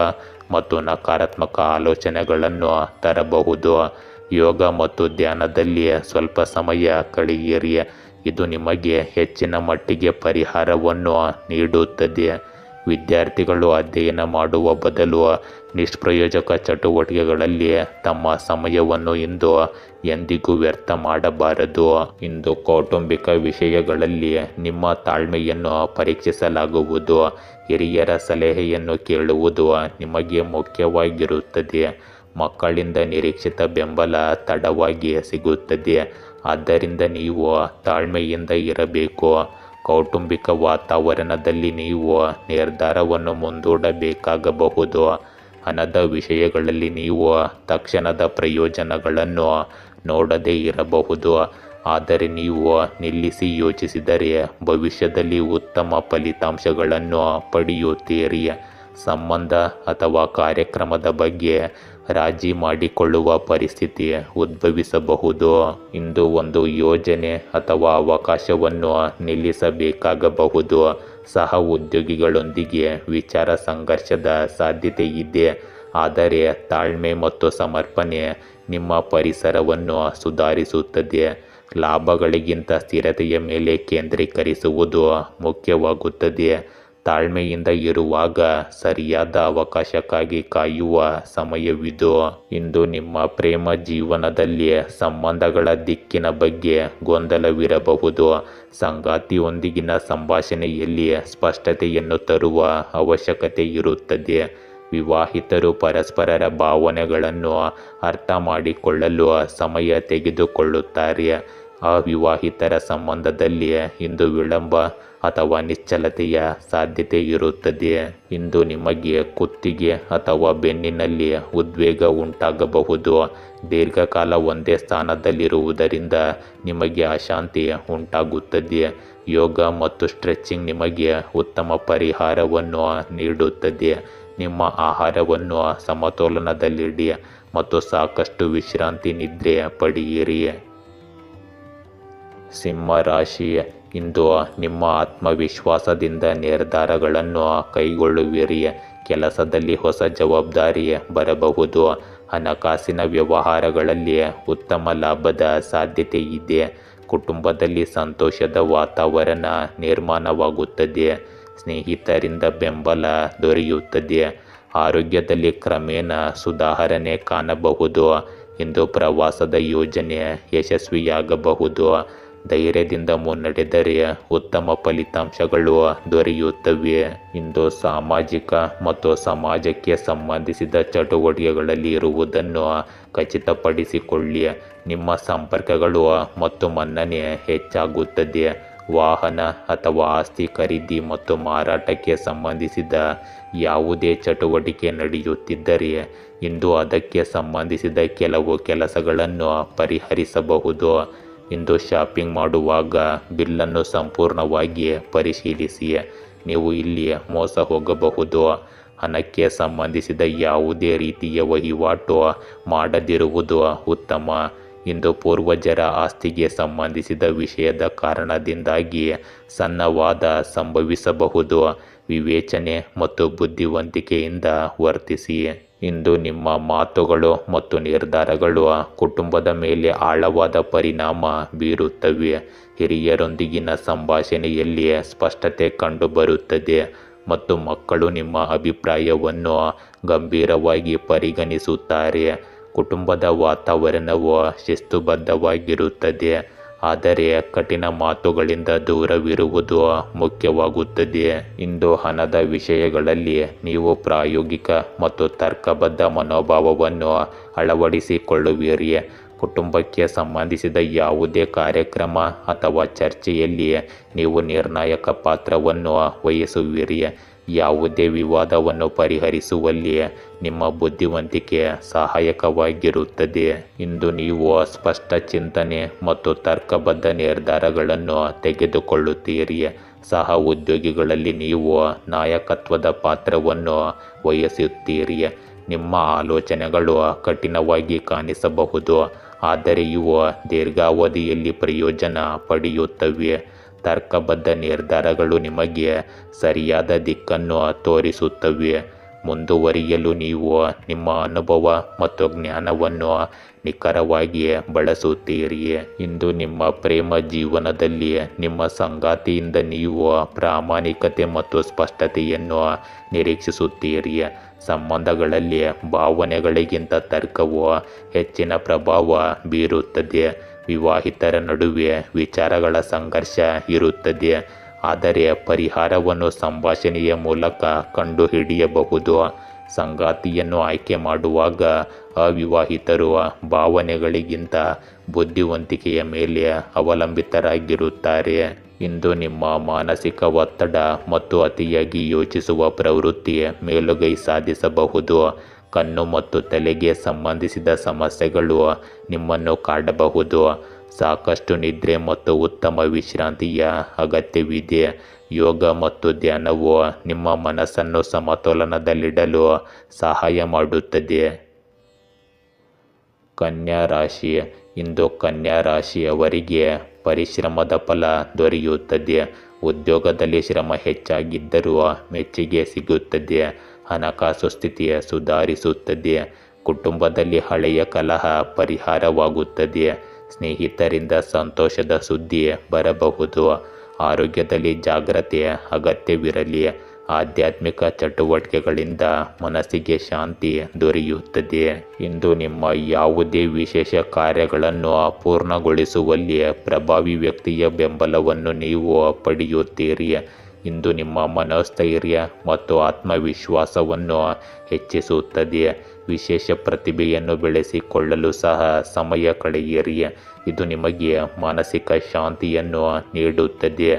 ಮತ್ತು ನಕಾರಾತ್ಮಕ ಆಲೋಚನೆಗಳನ್ನು ತರಬಹುದು. ಯೋಗ ಮತ್ತು ಧ್ಯಾನದಲ್ಲಿ ಸ್ವಲ್ಪ ಸಮಯ ಕಳೆಯಿರಿ. ಇದು ನಿಮಗೆ ಹೆಚ್ಚಿನ ಮಟ್ಟಿಗೆ ಪರಿಹಾರವನ್ನು ನೀಡುತ್ತದೆ. ವಿದ್ಯಾರ್ಥಿಗಳು ಅಧ್ಯಯನ ಮಾಡುವ ಬದಲು ನಿಷ್ಪ್ರಯೋಜಕ ಚಟುವಟಿಕೆಗಳಲ್ಲಿ ತಮ್ಮ ಸಮಯವನ್ನು ಇಂದು ಎಂದಿಗೂ ವ್ಯರ್ಥ ಮಾಡಬಾರದು. ಇಂದು ಕೌಟುಂಬಿಕ ವಿಷಯಗಳಲ್ಲಿ ನಿಮ್ಮ ತಾಳ್ಮೆಯನ್ನು ಪರೀಕ್ಷಿಸಲಾಗುವುದು. ಹಿರಿಯರ ಸಲಹೆಯನ್ನು ಕೇಳುವುದು ನಿಮಗೆ ಮುಖ್ಯವಾಗಿರುತ್ತದೆ. ಮಕ್ಕಳಿಂದ ನಿರೀಕ್ಷಿತ ಬೆಂಬಲ ತಡವಾಗಿ ಸಿಗುತ್ತದೆ. ಆದ್ದರಿಂದ ನೀವು ತಾಳ್ಮೆಯಿಂದ ಇರಬೇಕು. ಕೌಟುಂಬಿಕ ವಾತಾವರಣದಲ್ಲಿ ನೀವು ನಿರ್ಧಾರವನ್ನು ಮುಂದೂಡಬೇಕಾಗಬಹುದು. ಹಣದ ವಿಷಯಗಳಲ್ಲಿ ನೀವು ತಕ್ಷಣದ ಪ್ರಯೋಜನಗಳನ್ನು ನೋಡದೇ ಇರಬಹುದು. ಆದರೆ ನೀವು ನಿಲ್ಲಿಸಿ ಯೋಚಿಸಿದರೆ ಭವಿಷ್ಯದಲ್ಲಿ ಉತ್ತಮ ಫಲಿತಾಂಶಗಳನ್ನು ಪಡೆಯುತ್ತೀರಿ. ಸಂಬಂಧ ಅಥವಾ ಕಾರ್ಯಕ್ರಮದ ಬಗ್ಗೆ ರಾಜಿ ಮಾಡಿಕೊಳ್ಳುವ ಪರಿಸ್ಥಿತಿ ಉದ್ಭವಿಸಬಹುದು. ಇಂದು ಒಂದು ಯೋಜನೆ ಅಥವಾ ಅವಕಾಶವನ್ನು ನಿಲ್ಲಿಸಬೇಕಾಗಬಹುದು. ಸಹ ಉದ್ಯೋಗಿಗಳೊಂದಿಗೆ ವಿಚಾರ ಸಂಘರ್ಷದ ಸಾಧ್ಯತೆ ಇದೆ. ಆದರೆ ತಾಳ್ಮೆ ಮತ್ತು ಸಮರ್ಪಣೆ ನಿಮ್ಮ ಪರಿಸರವನ್ನು ಸುಧಾರಿಸುತ್ತದೆ. ಲಾಭಗಳಿಗಿಂತ ಸ್ಥಿರತೆಯ ಮೇಲೆ ಕೇಂದ್ರೀಕರಿಸುವುದು ಮುಖ್ಯವಾಗುತ್ತದೆ. ತಾಳ್ಮೆಯಿಂದ ಇರುವಾಗ ಸರಿಯಾದ ಅವಕಾಶಕ್ಕಾಗಿ ಕಾಯುವ ಸಮಯವಿದು. ಇಂದು ನಿಮ್ಮ ಪ್ರೇಮ ಜೀವನದಲ್ಲಿ ಸಂಬಂಧಗಳ ದಿಕ್ಕಿನ ಬಗ್ಗೆ ಗೊಂದಲವಿರಬಹುದು. ಸಂಗಾತಿಯೊಂದಿಗಿನ ಸಂಭಾಷಣೆಯಲ್ಲಿ ಸ್ಪಷ್ಟತೆಯನ್ನು ತರುವ ಅವಶ್ಯಕತೆ ಇರುತ್ತದೆ. ವಿವಾಹಿತರು ಪರಸ್ಪರರ ಭಾವನೆಗಳನ್ನು ಅರ್ಥ ಮಾಡಿಕೊಳ್ಳಲು ಸಮಯ ತೆಗೆದುಕೊಳ್ಳುತ್ತಾರೆ. ಅವಿವಾಹಿತರ ಸಂಬಂಧದಲ್ಲಿ ಇಂದು ವಿಳಂಬ ಅಥವಾ ನಿಶ್ಚಲತೆಯ ಸಾಧ್ಯತೆ ಇರುತ್ತದೆ. ಇಂದು ನಿಮಗೆ ಕುತ್ತಿಗೆ ಅಥವಾ ಬೆನ್ನಿನಲ್ಲಿ ಉದ್ವೇಗ ಉಂಟಾಗಬಹುದು. ದೀರ್ಘಕಾಲ ಒಂದೇ ಸ್ಥಾನದಲ್ಲಿರುವುದರಿಂದ ನಿಮಗೆ ಅಶಾಂತಿ ಉಂಟಾಗುತ್ತದೆ. ಯೋಗ ಮತ್ತು ಸ್ಟ್ರೆಚಿಂಗ್ ನಿಮಗೆ ಉತ್ತಮ ಪರಿಹಾರವನ್ನು ನೀಡುತ್ತದೆ. ನಿಮ್ಮ ಆಹಾರವನ್ನು ಸಮತೋಲನದಲ್ಲಿಡಿ ಮತ್ತು ಸಾಕಷ್ಟು ವಿಶ್ರಾಂತಿ ನಿದ್ರೆ ಪಡೆಯಿರಿ. ಸಿಂಹ ರಾಶಿ, ಇಂದು ನಿಮ್ಮ ಆತ್ಮವಿಶ್ವಾಸದಿಂದ ನಿರ್ಧಾರಗಳನ್ನು ಕೈಗೊಳ್ಳುವಿರಿ. ಕೆಲಸದಲ್ಲಿ ಹೊಸ ಜವಾಬ್ದಾರಿ ಬರಬಹುದು. ಹಣಕಾಸಿನ ವ್ಯವಹಾರಗಳಲ್ಲಿ ಉತ್ತಮ ಲಾಭದ ಸಾಧ್ಯತೆ ಇದೆ. ಕುಟುಂಬದಲ್ಲಿ ಸಂತೋಷದ ವಾತಾವರಣ ನಿರ್ಮಾಣವಾಗುತ್ತದೆ. ಸ್ನೇಹಿತರಿಂದ ಬೆಂಬಲ ದೊರೆಯುತ್ತದೆ. ಆರೋಗ್ಯದಲ್ಲಿ ಕ್ರಮೇಣ ಸುಧಾರಣೆ ಕಾಣಬಹುದು. ಇಂದು ಪ್ರವಾಸದ ಯೋಜನೆ ಯಶಸ್ವಿಯಾಗಬಹುದು. ಧೈರ್ಯದಿಂದ ಮುನ್ನಡೆದರೆ ಉತ್ತಮ ಫಲಿತಾಂಶಗಳು ದೊರೆಯುತ್ತವೆ. ಇಂದು ಸಾಮಾಜಿಕ ಮತ್ತು ಸಮಾಜಕ್ಕೆ ಸಂಬಂಧಿಸಿದ ಚಟುವಟಿಕೆಗಳಲ್ಲಿ ಇರುವುದನ್ನು ಖಚಿತಪಡಿಸಿಕೊಳ್ಳಿ. ನಿಮ್ಮ ಸಂಪರ್ಕಗಳು ಮತ್ತು ಮನ್ನಣೆ ಹೆಚ್ಚಾಗುತ್ತದೆ. ವಾಹನ ಅಥವಾ ಆಸ್ತಿ ಖರೀದಿ ಮತ್ತು ಮಾರಾಟಕ್ಕೆ ಸಂಬಂಧಿಸಿದ ಯಾವುದೇ ಚಟುವಟಿಕೆ ನಡೆಯುತ್ತಿದ್ದರೆ ಇಂದು ಅದಕ್ಕೆ ಸಂಬಂಧಿಸಿದ ಕೆಲವು ಕೆಲಸಗಳನ್ನು ಪರಿಹರಿಸಬಹುದು. ಇಂದು ಶಾಪಿಂಗ್ ಮಾಡುವಾಗ ಬಿಲ್ಲನ್ನು ಸಂಪೂರ್ಣವಾಗಿ ಪರಿಶೀಲಿಸಿ. ನೀವು ಇಲ್ಲಿ ಮೋಸ ಹೋಗಬಹುದು. ಹಣಕ್ಕೆ ಸಂಬಂಧಿಸಿದ ಯಾವುದೇ ರೀತಿಯ ವಹಿವಾಟು ಮಾಡದಿರುವುದು ಉತ್ತಮ. ಇಂದು ಪೂರ್ವಜರ ಆಸ್ತಿಗೆ ಸಂಬಂಧಿಸಿದ ವಿಷಯದ ಕಾರಣದಿಂದಾಗಿ ಸಣ್ಣ ವಾದ ಸಂಭವಿಸಬಹುದು. ವಿವೇಚನೆ ಮತ್ತು ಬುದ್ಧಿವಂತಿಕೆಯಿಂದ ವರ್ತಿಸಿ. ಇಂದು ನಿಮ್ಮ ಮಾತುಗಳು ಮತ್ತು ನಿರ್ಧಾರಗಳು ಕುಟುಂಬದ ಮೇಲೆ ಆಳವಾದ ಪರಿಣಾಮ ಬೀರುತ್ತವೆ. ಹಿರಿಯರೊಂದಿಗಿನ ಸಂಭಾಷಣೆಯಲ್ಲಿ ಸ್ಪಷ್ಟತೆ ಕಂಡುಬರುತ್ತದೆ ಮತ್ತು ಮಕ್ಕಳು ನಿಮ್ಮ ಅಭಿಪ್ರಾಯವನ್ನು ಗಂಭೀರವಾಗಿ ಪರಿಗಣಿಸುತ್ತಾರೆ. ಕುಟುಂಬದ ವಾತಾವರಣವು ಶಿಸ್ತುಬದ್ಧವಾಗಿರುತ್ತದೆ, ಆದರೆ ಕಠಿಣ ಮಾತುಗಳಿಂದ ದೂರವಿರುವುದು ಮುಖ್ಯವಾಗುತ್ತದೆ. ಇಂದು ಹಣದ ವಿಷಯಗಳಲ್ಲಿ ನೀವು ಪ್ರಾಯೋಗಿಕ ಮತ್ತು ತರ್ಕಬದ್ಧ ಮನೋಭಾವವನ್ನು ಅಳವಡಿಸಿಕೊಳ್ಳುವಿರಿ. ಕುಟುಂಬಕ್ಕೆ ಸಂಬಂಧಿಸಿದ ಯಾವುದೇ ಕಾರ್ಯಕ್ರಮ ಅಥವಾ ಚರ್ಚೆಯಲ್ಲಿ ನೀವು ನಿರ್ಣಾಯಕ ಪಾತ್ರವನ್ನು ವಹಿಸುವಿರಿ. ಯಾವುದೇ ವಿವಾದವನ್ನು ಪರಿಹರಿಸುವಲ್ಲಿ ನಿಮ್ಮ ಬುದ್ಧಿವಂತಿಕೆ ಸಹಾಯಕವಾಗಿರುತ್ತದೆ. ಇಂದು ನೀವು ಸ್ಪಷ್ಟ ಚಿಂತನೆ ಮತ್ತು ತರ್ಕಬದ್ಧ ನಿರ್ಧಾರಗಳನ್ನು ತೆಗೆದುಕೊಳ್ಳುತ್ತೀರಿ. ಸಹ ಉದ್ಯೋಗಿಗಳಲ್ಲಿ ನೀವು ನಾಯಕತ್ವದ ಪಾತ್ರವನ್ನು ವಹಿಸುತ್ತೀರಿ. ನಿಮ್ಮ ಆಲೋಚನೆಗಳು ಕಠಿಣವಾಗಿ ಕಾಣಿಸಬಹುದು, ಆದರೆ ಇವು ದೀರ್ಘಾವಧಿಯಲ್ಲಿ ಪ್ರಯೋಜನ ಪಡೆಯುತ್ತವೆ. ತರ್ಕಬದ್ಧ ನಿರ್ಧಾರಗಳು ನಿಮಗೆ ಸರಿಯಾದ ದಿಕ್ಕನ್ನು ತೋರಿಸುತ್ತವೆ. ಮುಂದುವರಿಯಲು ನೀವು ನಿಮ್ಮ ಅನುಭವ ಮತ್ತು ಜ್ಞಾನವನ್ನು ನಿಖರವಾಗಿ ಬಳಸುತ್ತೀರಿ. ಇಂದು ನಿಮ್ಮ ಪ್ರೇಮ ಜೀವನದಲ್ಲಿ ನಿಮ್ಮ ಸಂಗಾತಿಯಿಂದ ನೀವು ಪ್ರಾಮಾಣಿಕತೆ ಮತ್ತು ಸ್ಪಷ್ಟತೆಯನ್ನು ನಿರೀಕ್ಷಿಸುತ್ತೀರಿ. ಸಂಬಂಧಗಳಲ್ಲಿ ಭಾವನೆಗಳಿಗಿಂತ ತರ್ಕವು ಹೆಚ್ಚಿನ ಪ್ರಭಾವ ಬೀರುತ್ತದೆ. ವಿವಾಹಿತರ ನಡುವೆ ವಿಚಾರಗಳ ಸಂಘರ್ಷ ಇರುತ್ತದೆ, ಆದರೆ ಪರಿಹಾರವನ್ನು ಸಂಭಾಷಣೆಯ ಮೂಲಕ ಕಂಡುಹಿಡಿಯಬಹುದು. ಸಂಗಾತಿಯನ್ನು ಆಯ್ಕೆ ಮಾಡುವಾಗ ಅವಿವಾಹಿತರು ಭಾವನೆಗಳಿಗಿಂತ ಬುದ್ಧಿವಂತಿಕೆಯ ಮೇಲೆ ಅವಲಂಬಿತರಾಗಿರುತ್ತಾರೆ. ಇಂದು ನಿಮ್ಮ ಮಾನಸಿಕ ಒತ್ತಡ ಮತ್ತು ಅತಿಯಾಗಿ ಯೋಚಿಸುವ ಪ್ರವೃತ್ತಿ ಮೇಲುಗೈ ಸಾಧಿಸಬಹುದು. ಕಣ್ಣು ಮತ್ತು ತಲೆಗೆ ಸಂಬಂಧಿಸಿದ ಸಮಸ್ಯೆಗಳು ನಿಮ್ಮನ್ನು ಕಾಡಬಹುದು. ಸಾಕಷ್ಟು ನಿದ್ರೆ ಮತ್ತು ಉತ್ತಮ ವಿಶ್ರಾಂತಿಯ ಅಗತ್ಯವಿದೆ. ಯೋಗ ಮತ್ತು ಧ್ಯಾನವು ನಿಮ್ಮ ಮನಸ್ಸನ್ನು ಸಮತೋಲನದಲ್ಲಿಡಲು ಸಹಾಯ ಮಾಡುತ್ತದೆ. ಕನ್ಯಾ ರಾಶಿ. ಇಂದು ಕನ್ಯಾ ರಾಶಿಯವರಿಗೆ ಪರಿಶ್ರಮದ ಫಲ ದೊರೆಯುತ್ತದೆ. ಉದ್ಯೋಗದಲ್ಲಿ ಶ್ರಮ ಹೆಚ್ಚಾಗಿದ್ದರೂ ಮೆಚ್ಚುಗೆ ಸಿಗುತ್ತದೆ. ಹಣಕಾಸು ಸ್ಥಿತಿ ಸುಧಾರಿಸುತ್ತದೆ. ಕುಟುಂಬದಲ್ಲಿ ಹಳೆಯ ಕಲಹ ಪರಿಹಾರವಾಗುತ್ತದೆ. ಸ್ನೇಹಿತರಿಂದ ಸಂತೋಷದ ಸುದ್ದಿ ಬರಬಹುದು. ಆರೋಗ್ಯದಲ್ಲಿ ಜಾಗ್ರತೆ ಅಗತ್ಯವಿರಲಿ. ಆಧ್ಯಾತ್ಮಿಕ ಚಟುವಟಿಕೆಗಳಿಂದ ಮನಸ್ಸಿಗೆ ಶಾಂತಿ ದೊರೆಯುತ್ತದೆ. ಇಂದು ನಿಮ್ಮ ಯಾವುದೇ ವಿಶೇಷ ಕಾರ್ಯಗಳನ್ನು ಪೂರ್ಣಗೊಳಿಸುವಲ್ಲಿ ಪ್ರಭಾವಿ ವ್ಯಕ್ತಿಯ ಬೆಂಬಲವನ್ನು ನೀವು ಪಡೆಯುತ್ತೀರಿ. ಇಂದು ನಿಮ್ಮ ಮನೋಸ್ಥೈರ್ಯ ಮತ್ತು ಆತ್ಮವಿಶ್ವಾಸವನ್ನು ಹೆಚ್ಚಿಸುತ್ತದೆ. ವಿಶೇಷ ಪ್ರತಿಭೆಯನ್ನು ಬೆಳೆಸಿಕೊಳ್ಳಲು ಸಹ ಸಮಯ ಕಳೆಯಿರಿ. ಇದು ನಿಮಗೆ ಮಾನಸಿಕ ಶಾಂತಿಯನ್ನು ನೀಡುತ್ತದೆ.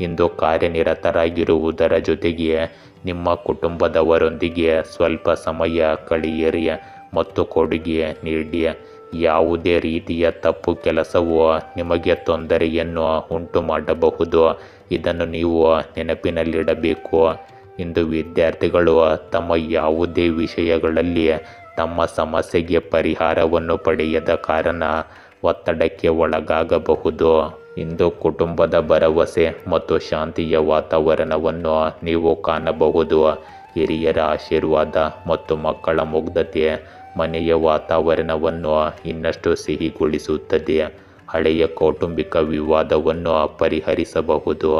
ಇಂದು ಕಾರ್ಯನಿರತರಾಗಿರುವುದರ ಜೊತೆಗೆ ನಿಮ್ಮ ಕುಟುಂಬದವರೊಂದಿಗೆ ಸ್ವಲ್ಪ ಸಮಯ ಕಳೆಯಿರಿ ಮತ್ತು ಕೊಡುಗೆ ನೀಡಿ. ಯಾವುದೇ ರೀತಿಯ ತಪ್ಪು ಕೆಲಸವು ನಿಮಗೆ ತೊಂದರೆಯನ್ನು ಉಂಟು ಮಾಡಬಹುದು, ಇದನ್ನು ನೀವು ನೆನಪಿನಲ್ಲಿಡಬೇಕು. ಇಂದು ವಿದ್ಯಾರ್ಥಿಗಳು ತಮ್ಮ ಯಾವುದೇ ವಿಷಯಗಳಲ್ಲಿ ತಮ್ಮ ಸಮಸ್ಯೆಗೆ ಪರಿಹಾರವನ್ನು ಪಡೆಯದ ಕಾರಣ ಒತ್ತಡಕ್ಕೆ ಒಳಗಾಗಬಹುದು. ಇಂದು ಕುಟುಂಬದ ಭರವಸೆ ಮತ್ತು ಶಾಂತಿಯ ವಾತಾವರಣವನ್ನು ನೀವು ಕಾಣಬಹುದು. ಹಿರಿಯರ ಆಶೀರ್ವಾದ ಮತ್ತು ಮಕ್ಕಳ ಮುಗ್ಧತೆ ಮನೆಯ ವಾತಾವರಣವನ್ನು ಇನ್ನಷ್ಟು ಸಿಹಿಗೊಳಿಸುತ್ತದೆ. ಹಳೆಯ ಕೌಟುಂಬಿಕ ವಿವಾದವನ್ನು ಪರಿಹರಿಸಬಹುದು.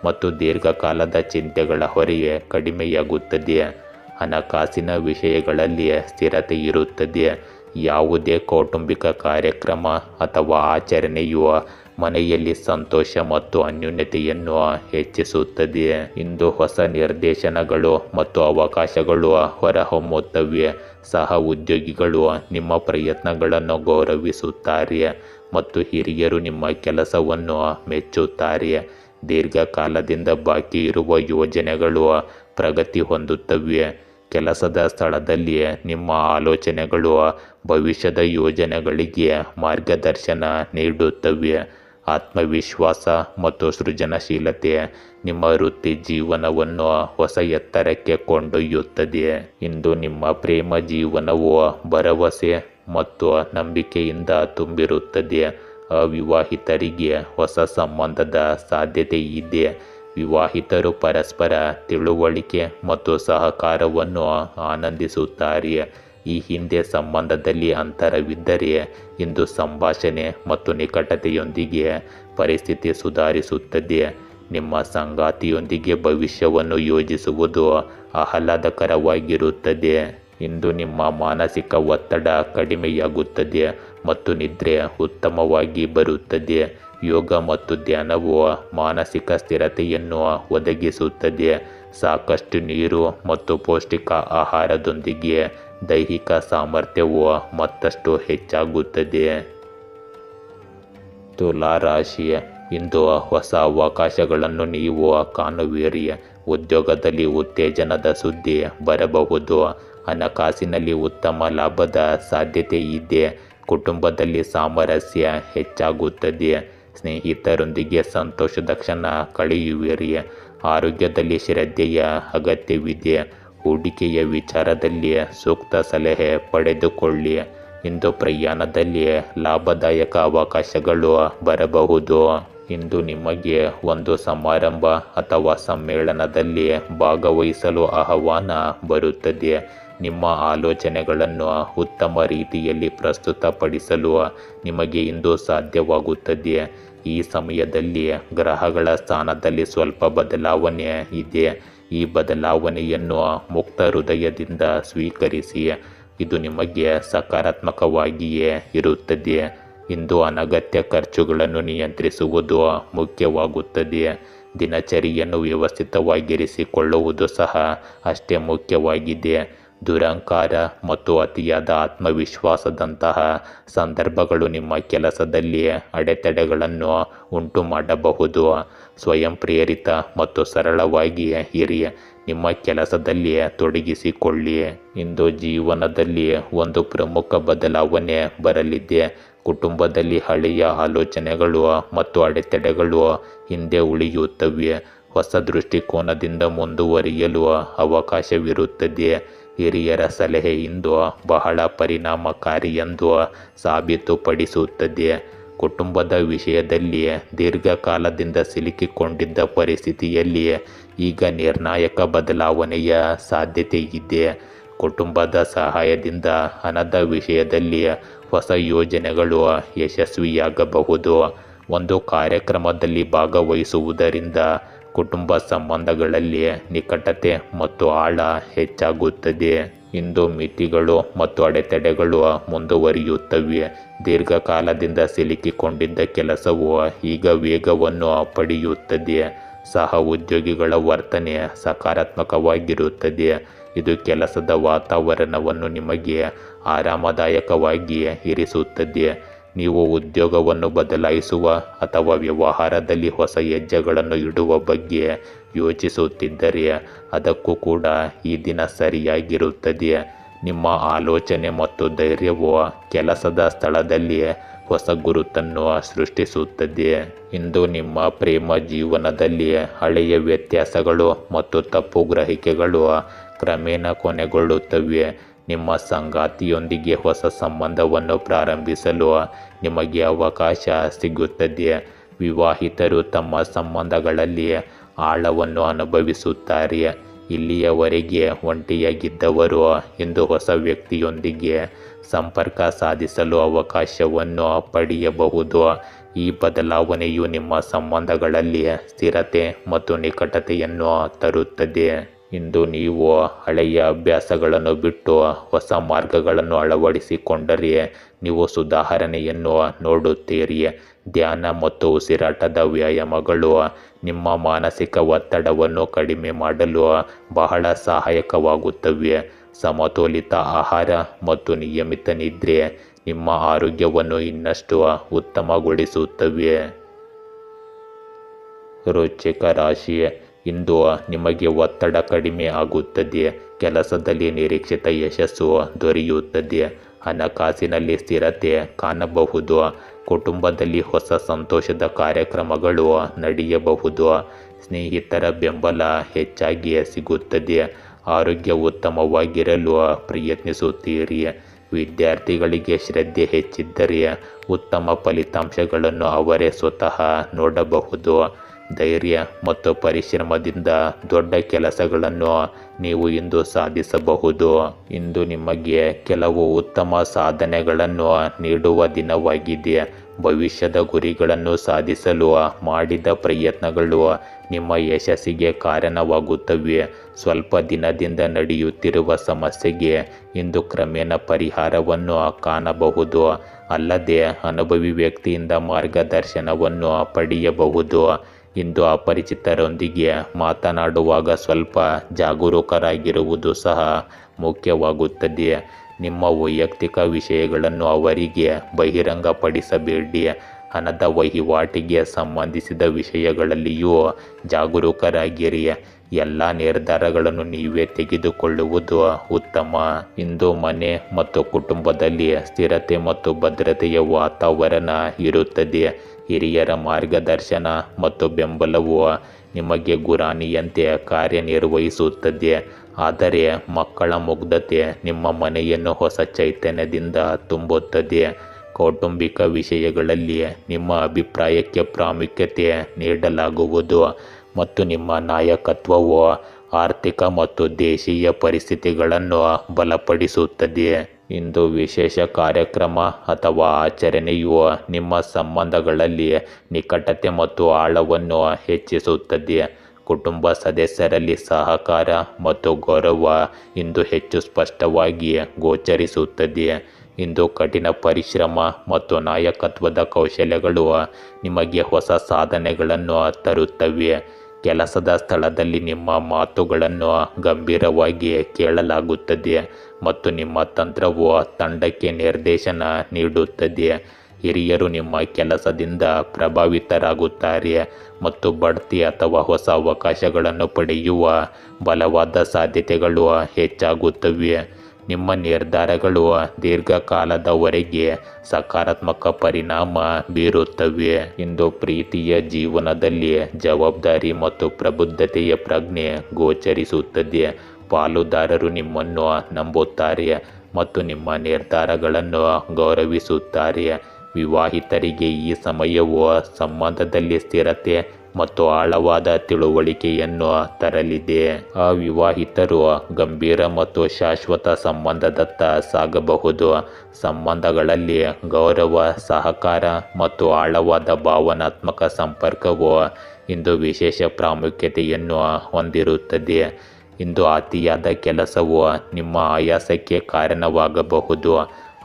ಮತ್ತು ದೀರ್ಘಕಾಲದ ಚಿಂತೆಗಳ ಹೊರೆ ಕಡಿಮೆಯಾಗುತ್ತದೆ. ಹಣಕಾಸಿನ ವಿಷಯಗಳಲ್ಲಿ ಸ್ಥಿರತೆ ಇರುತ್ತದೆ. ಯಾವುದೇ ಕೌಟುಂಬಿಕ ಕಾರ್ಯಕ್ರಮ ಅಥವಾ ಆಚರಣೆಯು ಮನೆಯಲ್ಲಿ ಸಂತೋಷ ಮತ್ತು ಅನ್ಯೋನ್ಯತೆಯನ್ನು ಹೆಚ್ಚಿಸುತ್ತದೆ. ಇಂದು ಹೊಸ ನಿರ್ದೇಶನಗಳು ಮತ್ತು ಅವಕಾಶಗಳು ಹೊರಹೊಮ್ಮುತ್ತವೆ. ಸಹ ಉದ್ಯೋಗಿಗಳು ನಿಮ್ಮ ಪ್ರಯತ್ನಗಳನ್ನು ಗೌರವಿಸುತ್ತಾರೆ ಮತ್ತು ಹಿರಿಯರು ನಿಮ್ಮ ಕೆಲಸವನ್ನು ಮೆಚ್ಚುತ್ತಾರೆ. ದೀರ್ಘಕಾಲದಿಂದ ಬಾಕಿ ಇರುವ ಯೋಜನೆಗಳು ಪ್ರಗತಿ ಹೊಂದುತ್ತವೆ. ಕೆಲಸದ ಸ್ಥಳದಲ್ಲಿ ನಿಮ್ಮ ಆಲೋಚನೆಗಳು ಭವಿಷ್ಯದ ಯೋಜನೆಗಳಿಗೆ ಮಾರ್ಗದರ್ಶನ ನೀಡುತ್ತವೆ. ಆತ್ಮವಿಶ್ವಾಸ ಮತ್ತು ಸೃಜನಶೀಲತೆ ನಿಮ್ಮ ವೃತ್ತಿ ಜೀವನವನ್ನು ಹೊಸ ಎತ್ತರಕ್ಕೆ ಕೊಂಡೊಯ್ಯುತ್ತದೆ. ಇಂದು ನಿಮ್ಮ ಪ್ರೇಮ ಜೀವನವು ಭರವಸೆ ಮತ್ತು ನಂಬಿಕೆಯಿಂದ ತುಂಬಿರುತ್ತದೆ. ಅವಿವಾಹಿತರಿಗೆ ಹೊಸ ಸಂಬಂಧದ ಸಾಧ್ಯತೆ ಇದೆ. ವಿವಾಹಿತರು ಪರಸ್ಪರ ತಿಳುವಳಿಕೆ ಮತ್ತು ಸಹಕಾರವನ್ನು ಆನಂದಿಸುತ್ತಾರೆ. ಈ ಹಿಂದೆ ಸಂಬಂಧದಲ್ಲಿ ಅಂತರವಿದ್ದರೆ ಇಂದು ಸಂಭಾಷಣೆ ಮತ್ತು ನಿಕಟತೆಯೊಂದಿಗೆ ಪರಿಸ್ಥಿತಿ ಸುಧಾರಿಸುತ್ತದೆ. ನಿಮ್ಮ ಸಂಗಾತಿಯೊಂದಿಗೆ ಭವಿಷ್ಯವನ್ನು ಯೋಜಿಸುವುದು ಆಹ್ಲಾದಕರವಾಗಿರುತ್ತದೆ. ಇಂದು ನಿಮ್ಮ ಮಾನಸಿಕ ಒತ್ತಡ ಕಡಿಮೆಯಾಗುತ್ತದೆ ಮತ್ತು ನಿದ್ರೆ ಉತ್ತಮವಾಗಿ ಬರುತ್ತದೆ. ಯೋಗ ಮತ್ತು ಧ್ಯಾನವು ಮಾನಸಿಕ ಸ್ಥಿರತೆಯನ್ನು ಒದಗಿಸುತ್ತದೆ. ಸಾಕಷ್ಟು ನೀರು ಮತ್ತು ಪೌಷ್ಟಿಕ ಆಹಾರದೊಂದಿಗೆ ದೈಹಿಕ ಸಾಮರ್ಥ್ಯವು ಮತ್ತಷ್ಟು ಹೆಚ್ಚಾಗುತ್ತದೆ. ತುಲಾ ರಾಶಿ, ಇಂದು ಹೊಸ ಅವಕಾಶಗಳನ್ನು ನೀವು ಕಾಣುವಿರಿ. ಉದ್ಯೋಗದಲ್ಲಿ ಉತ್ತೇಜನದ ಸುದ್ದಿ ಬರಬಹುದು. ಹಣಕಾಸಿನಲ್ಲಿ ಉತ್ತಮ ಲಾಭದ ಸಾಧ್ಯತೆ ಇದೆ. ಕುಟುಂಬದಲ್ಲಿ ಸಾಮರಸ್ಯ ಹೆಚ್ಚಾಗುತ್ತದೆ. ಸ್ನೇಹಿತರೊಂದಿಗೆ ಸಂತೋಷದ ಕ್ಷಣ ಕಳೆಯುವಿರಿ. ಆರೋಗ್ಯದಲ್ಲಿ ಶ್ರದ್ಧೆಯ ಅಗತ್ಯವಿದೆ. ಹೂಡಿಕೆಯ ವಿಚಾರದಲ್ಲಿ ಸೂಕ್ತ ಸಲಹೆ ಪಡೆದುಕೊಳ್ಳಿ. ಇಂದು ಪ್ರಯಾಣದಲ್ಲಿ ಲಾಭದಾಯಕ ಅವಕಾಶಗಳು ಬರಬಹುದು. ಇಂದು ನಿಮಗೆ ಒಂದು ಸಮಾರಂಭ ಅಥವಾ ಸಮ್ಮೇಳನದಲ್ಲಿ ಭಾಗವಹಿಸಲು ಆಹ್ವಾನ ಬರುತ್ತದೆ. ನಿಮ್ಮ ಆಲೋಚನೆಗಳನ್ನು ಉತ್ತಮ ರೀತಿಯಲ್ಲಿ ಪ್ರಸ್ತುತಪಡಿಸಲು ನಿಮಗೆ ಇಂದು ಸಾಧ್ಯವಾಗುತ್ತದೆ. ಈ ಸಮಯದಲ್ಲಿ ಗ್ರಹಗಳ ಸ್ಥಾನದಲ್ಲಿ ಸ್ವಲ್ಪ ಬದಲಾವಣೆ ಇದೆ. ಈ ಬದಲಾವಣೆಯನ್ನು ಮುಕ್ತ ಹೃದಯದಿಂದ ಸ್ವೀಕರಿಸಿ. ಇದು ನಿಮಗೆ ಸಕಾರಾತ್ಮಕವಾಗಿಯೇ ಇರುತ್ತದೆ. ಇಂದು ಅನಗತ್ಯ ಖರ್ಚುಗಳನ್ನು ನಿಯಂತ್ರಿಸುವುದು ಮುಖ್ಯವಾಗುತ್ತದೆ. ದಿನಚರಿಯನ್ನು ವ್ಯವಸ್ಥಿತವಾಗಿರಿಸಿಕೊಳ್ಳುವುದು ಸಹ ಅಷ್ಟೇ ಮುಖ್ಯವಾಗಿದೆ. ದುರಹಂಕಾರ ಮತ್ತು ಅತಿಯಾದ ಆತ್ಮವಿಶ್ವಾಸದಂತಹ ಸಂದರ್ಭಗಳು ನಿಮ್ಮ ಕೆಲಸದಲ್ಲಿ ಅಡೆತಡೆಗಳನ್ನು ಉಂಟು ಮಾಡಬಹುದು. ಸ್ವಯಂ ಪ್ರೇರಿತ ಮತ್ತು ಸರಳವಾಗಿ ಇರಿ. ನಿಮ್ಮ ಕೆಲಸದಲ್ಲಿ ತೊಡಗಿಸಿಕೊಳ್ಳಿ. ಇಂದು ಜೀವನದಲ್ಲಿ ಒಂದು ಪ್ರಮುಖ ಬದಲಾವಣೆ ಬರಲಿದೆ. ಕುಟುಂಬದಲ್ಲಿ ಹಳೆಯ ಆಲೋಚನೆಗಳು ಮತ್ತು ಅಡೆತಡೆಗಳು ಹಿಂದೆ ಉಳಿಯುತ್ತವೆ. ಹೊಸ ದೃಷ್ಟಿಕೋನದಿಂದ ಮುಂದುವರಿಯಲು ಅವಕಾಶವಿರುತ್ತದೆ. ಹಿರಿಯರ ಸಲಹೆ ಇಂದು ಬಹಳ ಪರಿಣಾಮಕಾರಿ ಎಂದು ಸಾಬೀತುಪಡಿಸುತ್ತದೆ. ಕುಟುಂಬದ ವಿಷಯದಲ್ಲಿ ದೀರ್ಘಕಾಲದಿಂದ ಸಿಲುಕಿಕೊಂಡಿದ್ದ ಪರಿಸ್ಥಿತಿಯಲ್ಲಿ ಈಗ ನಿರ್ಣಾಯಕ ಬದಲಾವಣೆಯ ಸಾಧ್ಯತೆ ಇದೆ. ಕುಟುಂಬದ ಸಹಾಯದಿಂದ ಹಣದ ವಿಷಯದಲ್ಲಿ ಹೊಸ ಯೋಜನೆಗಳು ಯಶಸ್ವಿಯಾಗಬಹುದು. ಒಂದು ಕಾರ್ಯಕ್ರಮದಲ್ಲಿ ಭಾಗವಹಿಸುವುದರಿಂದ ಕುಟುಂಬ ಸಂಬಂಧಗಳಲ್ಲಿ ನಿಕಟತೆ ಮತ್ತು ಆಳ ಹೆಚ್ಚಾಗುತ್ತದೆ. ಇಂದು ಮಿತಿಗಳು ಮತ್ತು ಅಡೆತಡೆಗಳು ಮುಂದುವರಿಯುತ್ತವೆ. ದೀರ್ಘಕಾಲದಿಂದ ಸಿಲುಕಿಕೊಂಡಿದ್ದ ಕೆಲಸವು ಈಗ ವೇಗವನ್ನು ಪಡೆಯುತ್ತದೆ. ಸಹ ಉದ್ಯೋಗಿಗಳ ವರ್ತನೆ ಸಕಾರಾತ್ಮಕವಾಗಿರುತ್ತದೆ. ಇದು ಕೆಲಸದ ವಾತಾವರಣವನ್ನು ನಿಮಗೆ ಆರಾಮದಾಯಕವಾಗಿ ಇರಿಸುತ್ತದೆ. ನೀವು ಉದ್ಯೋಗವನ್ನು ಬದಲಾಯಿಸುವ ಅಥವಾ ವ್ಯವಹಾರದಲ್ಲಿ ಹೊಸ ಹೆಜ್ಜೆಗಳನ್ನು ಇಡುವ ಬಗ್ಗೆ ಯೋಚಿಸುತ್ತಿದ್ದರೆ ಅದಕ್ಕೂ ಕೂಡ ಈ ದಿನ ಸರಿಯಾಗಿರುತ್ತದೆ. ನಿಮ್ಮ ಆಲೋಚನೆ ಮತ್ತು ಧೈರ್ಯವು ಕೆಲಸದ ಸ್ಥಳದಲ್ಲಿ ಹೊಸ ಗುರುತನ್ನು ಸೃಷ್ಟಿಸುತ್ತದೆ. ಇಂದು ನಿಮ್ಮ ಪ್ರೇಮ ಜೀವನದಲ್ಲಿ ಹಳೆಯ ವ್ಯತ್ಯಾಸಗಳು ಮತ್ತು ತಪ್ಪು ಗ್ರಹಿಕೆಗಳು ಕ್ರಮೇಣ ಕೊನೆಗೊಳ್ಳುತ್ತವೆ. ನಿಮ್ಮ ಸಂಗಾತಿಯೊಂದಿಗೆ ಹೊಸ ಸಂಬಂಧವನ್ನು ಪ್ರಾರಂಭಿಸಲು ನಿಮಗೆ ಅವಕಾಶ ಸಿಗುತ್ತದೆ. ವಿವಾಹಿತರು ತಮ್ಮ ಸಂಬಂಧಗಳಲ್ಲಿ ಆಳವನ್ನು ಅನುಭವಿಸುತ್ತಾರೆ. ಇಲ್ಲಿಯವರೆಗೆ ಒಂಟಿಯಾಗಿದ್ದವರು ಇಂದು ಹೊಸ ವ್ಯಕ್ತಿಯೊಂದಿಗೆ ಸಂಪರ್ಕ ಸಾಧಿಸಲು ಅವಕಾಶವನ್ನು ಪಡೆಯಬಹುದು. ಈ ಬದಲಾವಣೆಯು ನಿಮ್ಮ ಸಂಬಂಧಗಳಲ್ಲಿ ಸ್ಥಿರತೆ ಮತ್ತು ನಿಕಟತೆಯನ್ನು ತರುತ್ತದೆ. ಇಂದು ನೀವು ಹಳೆಯ ಅಭ್ಯಾಸಗಳನ್ನು ಬಿಟ್ಟು ಹೊಸ ಮಾರ್ಗಗಳನ್ನು ಅಳವಡಿಸಿಕೊಂಡರೆ ನೀವು ಸುಧಾರಣೆಯನ್ನು ನೋಡುತ್ತೀರಿ. ಧ್ಯಾನ ಮತ್ತು ಉಸಿರಾಟದ ವ್ಯಾಯಾಮಗಳು ನಿಮ್ಮ ಮಾನಸಿಕ ಒತ್ತಡವನ್ನು ಕಡಿಮೆ ಮಾಡಲು ಬಹಳ ಸಹಾಯಕವಾಗುತ್ತವೆ. ಸಮತೋಲಿತ ಆಹಾರ ಮತ್ತು ನಿಯಮಿತ ನಿದ್ರೆ ನಿಮ್ಮ ಆರೋಗ್ಯವನ್ನು ಇನ್ನಷ್ಟು ಉತ್ತಮಗೊಳಿಸುತ್ತವೆ. ವೃಶ್ಚಿಕ ರಾಶಿ, ಇಂದು ನಿಮಗೆ ಒತ್ತಡ ಕಡಿಮೆ ಆಗುತ್ತದೆ. ಕೆಲಸದಲ್ಲಿ ನಿರೀಕ್ಷಿತ ಯಶಸ್ಸು ದೊರೆಯುತ್ತದೆ. ಹಣಕಾಸಿನಲ್ಲಿ ಸ್ಥಿರತೆ ಕಾಣಬಹುದು. ಕುಟುಂಬದಲ್ಲಿ ಹೊಸ ಸಂತೋಷದ ಕಾರ್ಯಕ್ರಮಗಳು ನಡೆಯಬಹುದು. ಸ್ನೇಹಿತರ ಬೆಂಬಲ ಹೆಚ್ಚಾಗಿ ಸಿಗುತ್ತದೆ. ಆರೋಗ್ಯ ಉತ್ತಮವಾಗಿರಲು ಪ್ರಯತ್ನಿಸುತ್ತೀರಿ. ವಿದ್ಯಾರ್ಥಿಗಳಿಗೆ ಶ್ರದ್ಧೆ ಹೆಚ್ಚಿದ್ದರೆ ಉತ್ತಮ ಫಲಿತಾಂಶಗಳನ್ನು ಅವರೇ ಸ್ವತಃ ನೋಡಬಹುದು. ಧೈರ್ಯ ಮತ್ತು ಪರಿಶ್ರಮದಿಂದ ದೊಡ್ಡ ಕೆಲಸಗಳನ್ನು ನೀವು ಇಂದು ಸಾಧಿಸಬಹುದು. ಇಂದು ನಿಮಗೆ ಕೆಲವು ಉತ್ತಮ ಸಾಧನೆಗಳನ್ನು ನೀಡುವ ದಿನವಾಗಿದೆ. ಭವಿಷ್ಯದ ಗುರಿಗಳನ್ನು ಸಾಧಿಸಲು ಮಾಡಿದ ಪ್ರಯತ್ನಗಳು ನಿಮ್ಮ ಯಶಸ್ಸಿಗೆ ಕಾರಣವಾಗುತ್ತವೆ. ಸ್ವಲ್ಪ ದಿನದಿಂದ ನಡೆಯುತ್ತಿರುವ ಸಮಸ್ಯೆಗೆ ಇಂದು ಕ್ರಮೇಣ ಪರಿಹಾರವನ್ನು ಕಾಣಬಹುದು. ಅಲ್ಲದೆ ಅನುಭವಿ ವ್ಯಕ್ತಿಯಿಂದ ಮಾರ್ಗದರ್ಶನವನ್ನು ಪಡೆಯಬಹುದು. ಇಂದು ಅಪರಿಚಿತರೊಂದಿಗೆ ಮಾತನಾಡುವಾಗ ಸ್ವಲ್ಪ ಜಾಗರೂಕರಾಗಿರುವುದು ಸಹ ಮುಖ್ಯವಾಗುತ್ತದೆ. ನಿಮ್ಮ ವೈಯಕ್ತಿಕ ವಿಷಯಗಳನ್ನು ಅವರಿಗೆ ಬಹಿರಂಗಪಡಿಸಬೇಡಿ. ಹಣದ ವಹಿವಾಟಿಗೆ ಸಂಬಂಧಿಸಿದ ವಿಷಯಗಳಲ್ಲಿಯೂ ಜಾಗರೂಕರಾಗಿರಿ. ಎಲ್ಲ ನಿರ್ಧಾರಗಳನ್ನು ನೀವೇ ತೆಗೆದುಕೊಳ್ಳುವುದು ಉತ್ತಮ. ಇಂದು ಮನೆ ಮತ್ತು ಕುಟುಂಬದಲ್ಲಿ ಸ್ಥಿರತೆ ಮತ್ತು ಭದ್ರತೆಯ ವಾತಾವರಣ ಇರುತ್ತದೆ. ಹಿರಿಯರ ಮಾರ್ಗದರ್ಶನ ಮತ್ತು ಬೆಂಬಲವು ನಿಮಗೆ ಗುರಾಣಿಯಂತೆ ಕಾರ್ಯನಿರ್ವಹಿಸುತ್ತದೆ. ಆದರೆ ಮಕ್ಕಳ ಮುಗ್ಧತೆ ನಿಮ್ಮ ಮನೆಯನ್ನು ಹೊಸ ಚೈತನ್ಯದಿಂದ ತುಂಬುತ್ತದೆ. ಕೌಟುಂಬಿಕ ವಿಷಯಗಳಲ್ಲಿ ನಿಮ್ಮ ಅಭಿಪ್ರಾಯಕ್ಕೆ ಪ್ರಾಮುಖ್ಯತೆ ನೀಡಲಾಗುವುದು ಮತ್ತು ನಿಮ್ಮ ನಾಯಕತ್ವವು ಆರ್ಥಿಕ ಮತ್ತು ದೇಶೀಯ ಪರಿಸ್ಥಿತಿಗಳನ್ನು ಬಲಪಡಿಸುತ್ತದೆ. ಇಂದು ವಿಶೇಷ ಕಾರ್ಯಕ್ರಮ ಅಥವಾ ಆಚರಣೆಯು ನಿಮ್ಮ ಸಂಬಂಧಗಳಲ್ಲಿ ನಿಕಟತೆ ಮತ್ತು ಆಳವನ್ನು ಹೆಚ್ಚಿಸುತ್ತದೆ. ಕುಟುಂಬ ಸದಸ್ಯರಲ್ಲಿ ಸಹಕಾರ ಮತ್ತು ಗೌರವ ಇಂದು ಹೆಚ್ಚು ಸ್ಪಷ್ಟವಾಗಿ ಗೋಚರಿಸುತ್ತದೆ. ಇಂದು ಕಠಿಣ ಪರಿಶ್ರಮ ಮತ್ತು ನಾಯಕತ್ವದ ಕೌಶಲ್ಯಗಳು ನಿಮಗೆ ಹೊಸ ಸಾಧನೆಗಳನ್ನು ತರುತ್ತವೆ. ಕೆಲಸದ ಸ್ಥಳದಲ್ಲಿ ನಿಮ್ಮ ಮಾತುಗಳನ್ನು ಗಂಭೀರವಾಗಿ ಕೇಳಲಾಗುತ್ತದೆ ಮತ್ತು ನಿಮ್ಮ ತಂತ್ರವು ತಂಡಕ್ಕೆ ನಿರ್ದೇಶನ ನೀಡುತ್ತದೆ. ಹಿರಿಯರು ನಿಮ್ಮ ಕೆಲಸದಿಂದ ಪ್ರಭಾವಿತರಾಗುತ್ತಾರೆ ಮತ್ತು ಬಡ್ತಿ ಅಥವಾ ಹೊಸ ಅವಕಾಶಗಳನ್ನು ಪಡೆಯುವ ಬಲವಾದ ಸಾಧ್ಯತೆಗಳು ಹೆಚ್ಚಾಗುತ್ತವೆ. ನಿಮ್ಮ ನಿರ್ಧಾರಗಳು ದೀರ್ಘಕಾಲದವರೆಗೆ ಸಕಾರಾತ್ಮಕ ಪರಿಣಾಮ ಬೀರುತ್ತವೆ. ಇಂದು ಪ್ರೀತಿಯ ಜೀವನದಲ್ಲಿ ಜವಾಬ್ದಾರಿ ಮತ್ತು ಪ್ರಬುದ್ಧತೆಯ ಪ್ರಜ್ಞೆ ಗೋಚರಿಸುತ್ತದೆ. ಪಾಲುದಾರರು ನಿಮ್ಮನ್ನು ನಂಬುತ್ತಾರೆ ಮತ್ತು ನಿಮ್ಮ ನಿರ್ಧಾರಗಳನ್ನು ಗೌರವಿಸುತ್ತಾರೆ. ವಿವಾಹಿತರಿಗೆ ಈ ಸಮಯವು ಸಂಬಂಧದಲ್ಲಿ ಸ್ಥಿರತೆ ಮತ್ತು ಆಳವಾದ ತಿಳುವಳಿಕೆಯನ್ನು ತರಲಿದೆ. ಅವಿವಾಹಿತರು ಗಂಭೀರ ಮತ್ತು ಶಾಶ್ವತ ಸಂಬಂಧದತ್ತ ಸಾಗಬಹುದು. ಸಂಬಂಧಗಳಲ್ಲಿ ಗೌರವ, ಸಹಕಾರ ಮತ್ತು ಆಳವಾದ ಭಾವನಾತ್ಮಕ ಸಂಪರ್ಕವು ಇಂದು ವಿಶೇಷ ಪ್ರಾಮುಖ್ಯತೆಯನ್ನು ಹೊಂದಿರುತ್ತದೆ. ಇಂದು ಅತಿಯಾದ ಕೆಲಸವು ನಿಮ್ಮ ಆಯಾಸಕ್ಕೆ ಕಾರಣವಾಗಬಹುದು.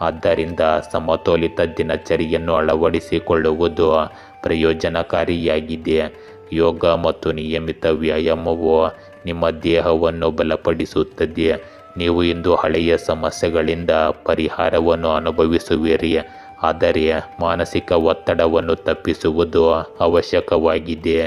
ಆದ್ದರಿಂದ ಸಮತೋಲಿತ ದಿನಚರಿಯನ್ನು ಅಳವಡಿಸಿಕೊಳ್ಳುವುದು ಪ್ರಯೋಜನಕಾರಿಯಾಗಿದೆ. ಯೋಗ ಮತ್ತು ನಿಯಮಿತ ವ್ಯಾಯಾಮವು ನಿಮ್ಮ ದೇಹವನ್ನು ಬಲಪಡಿಸುತ್ತದೆ. ನೀವು ಇಂದು ಹಳೆಯ ಸಮಸ್ಯೆಗಳಿಂದ ಪರಿಹಾರವನ್ನು ಅನುಭವಿಸುವಿರಿ, ಆದರೆ ಮಾನಸಿಕ ಒತ್ತಡವನ್ನು ತಪ್ಪಿಸುವುದು ಅವಶ್ಯಕವಾಗಿದೆ.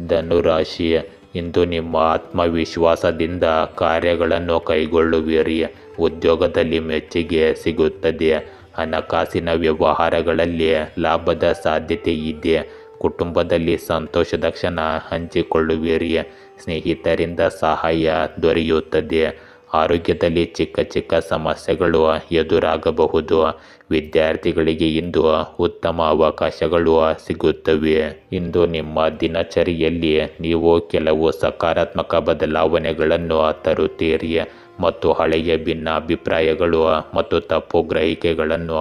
ಧನುರಾಶಿ, ಇಂದು ನಿಮ್ಮ ಆತ್ಮವಿಶ್ವಾಸದಿಂದ ಕಾರ್ಯಗಳನ್ನು ಕೈಗೊಳ್ಳುವಿರಿ. ಉದ್ಯೋಗದಲ್ಲಿ ಮೆಚ್ಚುಗೆ ಸಿಗುತ್ತದೆ. ಹಣಕಾಸಿನ ವ್ಯವಹಾರಗಳಲ್ಲಿ ಲಾಭದ ಸಾಧ್ಯತೆ ಇದೆ. ಕುಟುಂಬದಲ್ಲಿ ಸಂತೋಷದ ಕ್ಷಣ ಹಂಚಿಕೊಳ್ಳುವಿರಿ. ಸ್ನೇಹಿತರಿಂದ ಸಹಾಯ ದೊರೆಯುತ್ತದೆ. ಆರೋಗ್ಯದಲ್ಲಿ ಚಿಕ್ಕ ಚಿಕ್ಕ ಸಮಸ್ಯೆಗಳು ಎದುರಾಗಬಹುದು. ವಿದ್ಯಾರ್ಥಿಗಳಿಗೆ ಇಂದು ಉತ್ತಮ ಅವಕಾಶಗಳು ಸಿಗುತ್ತವೆ. ಇಂದು ನಿಮ್ಮ ದಿನಚರಿಯಲ್ಲಿ ನೀವು ಕೆಲವು ಸಕಾರಾತ್ಮಕ ಬದಲಾವಣೆಗಳನ್ನು ತರುತ್ತೀರಿ ಮತ್ತು ಹಳೆಯ ಭಿನ್ನಾಭಿಪ್ರಾಯಗಳು ಮತ್ತು ತಪ್ಪು ಗ್ರಹಿಕೆಗಳನ್ನು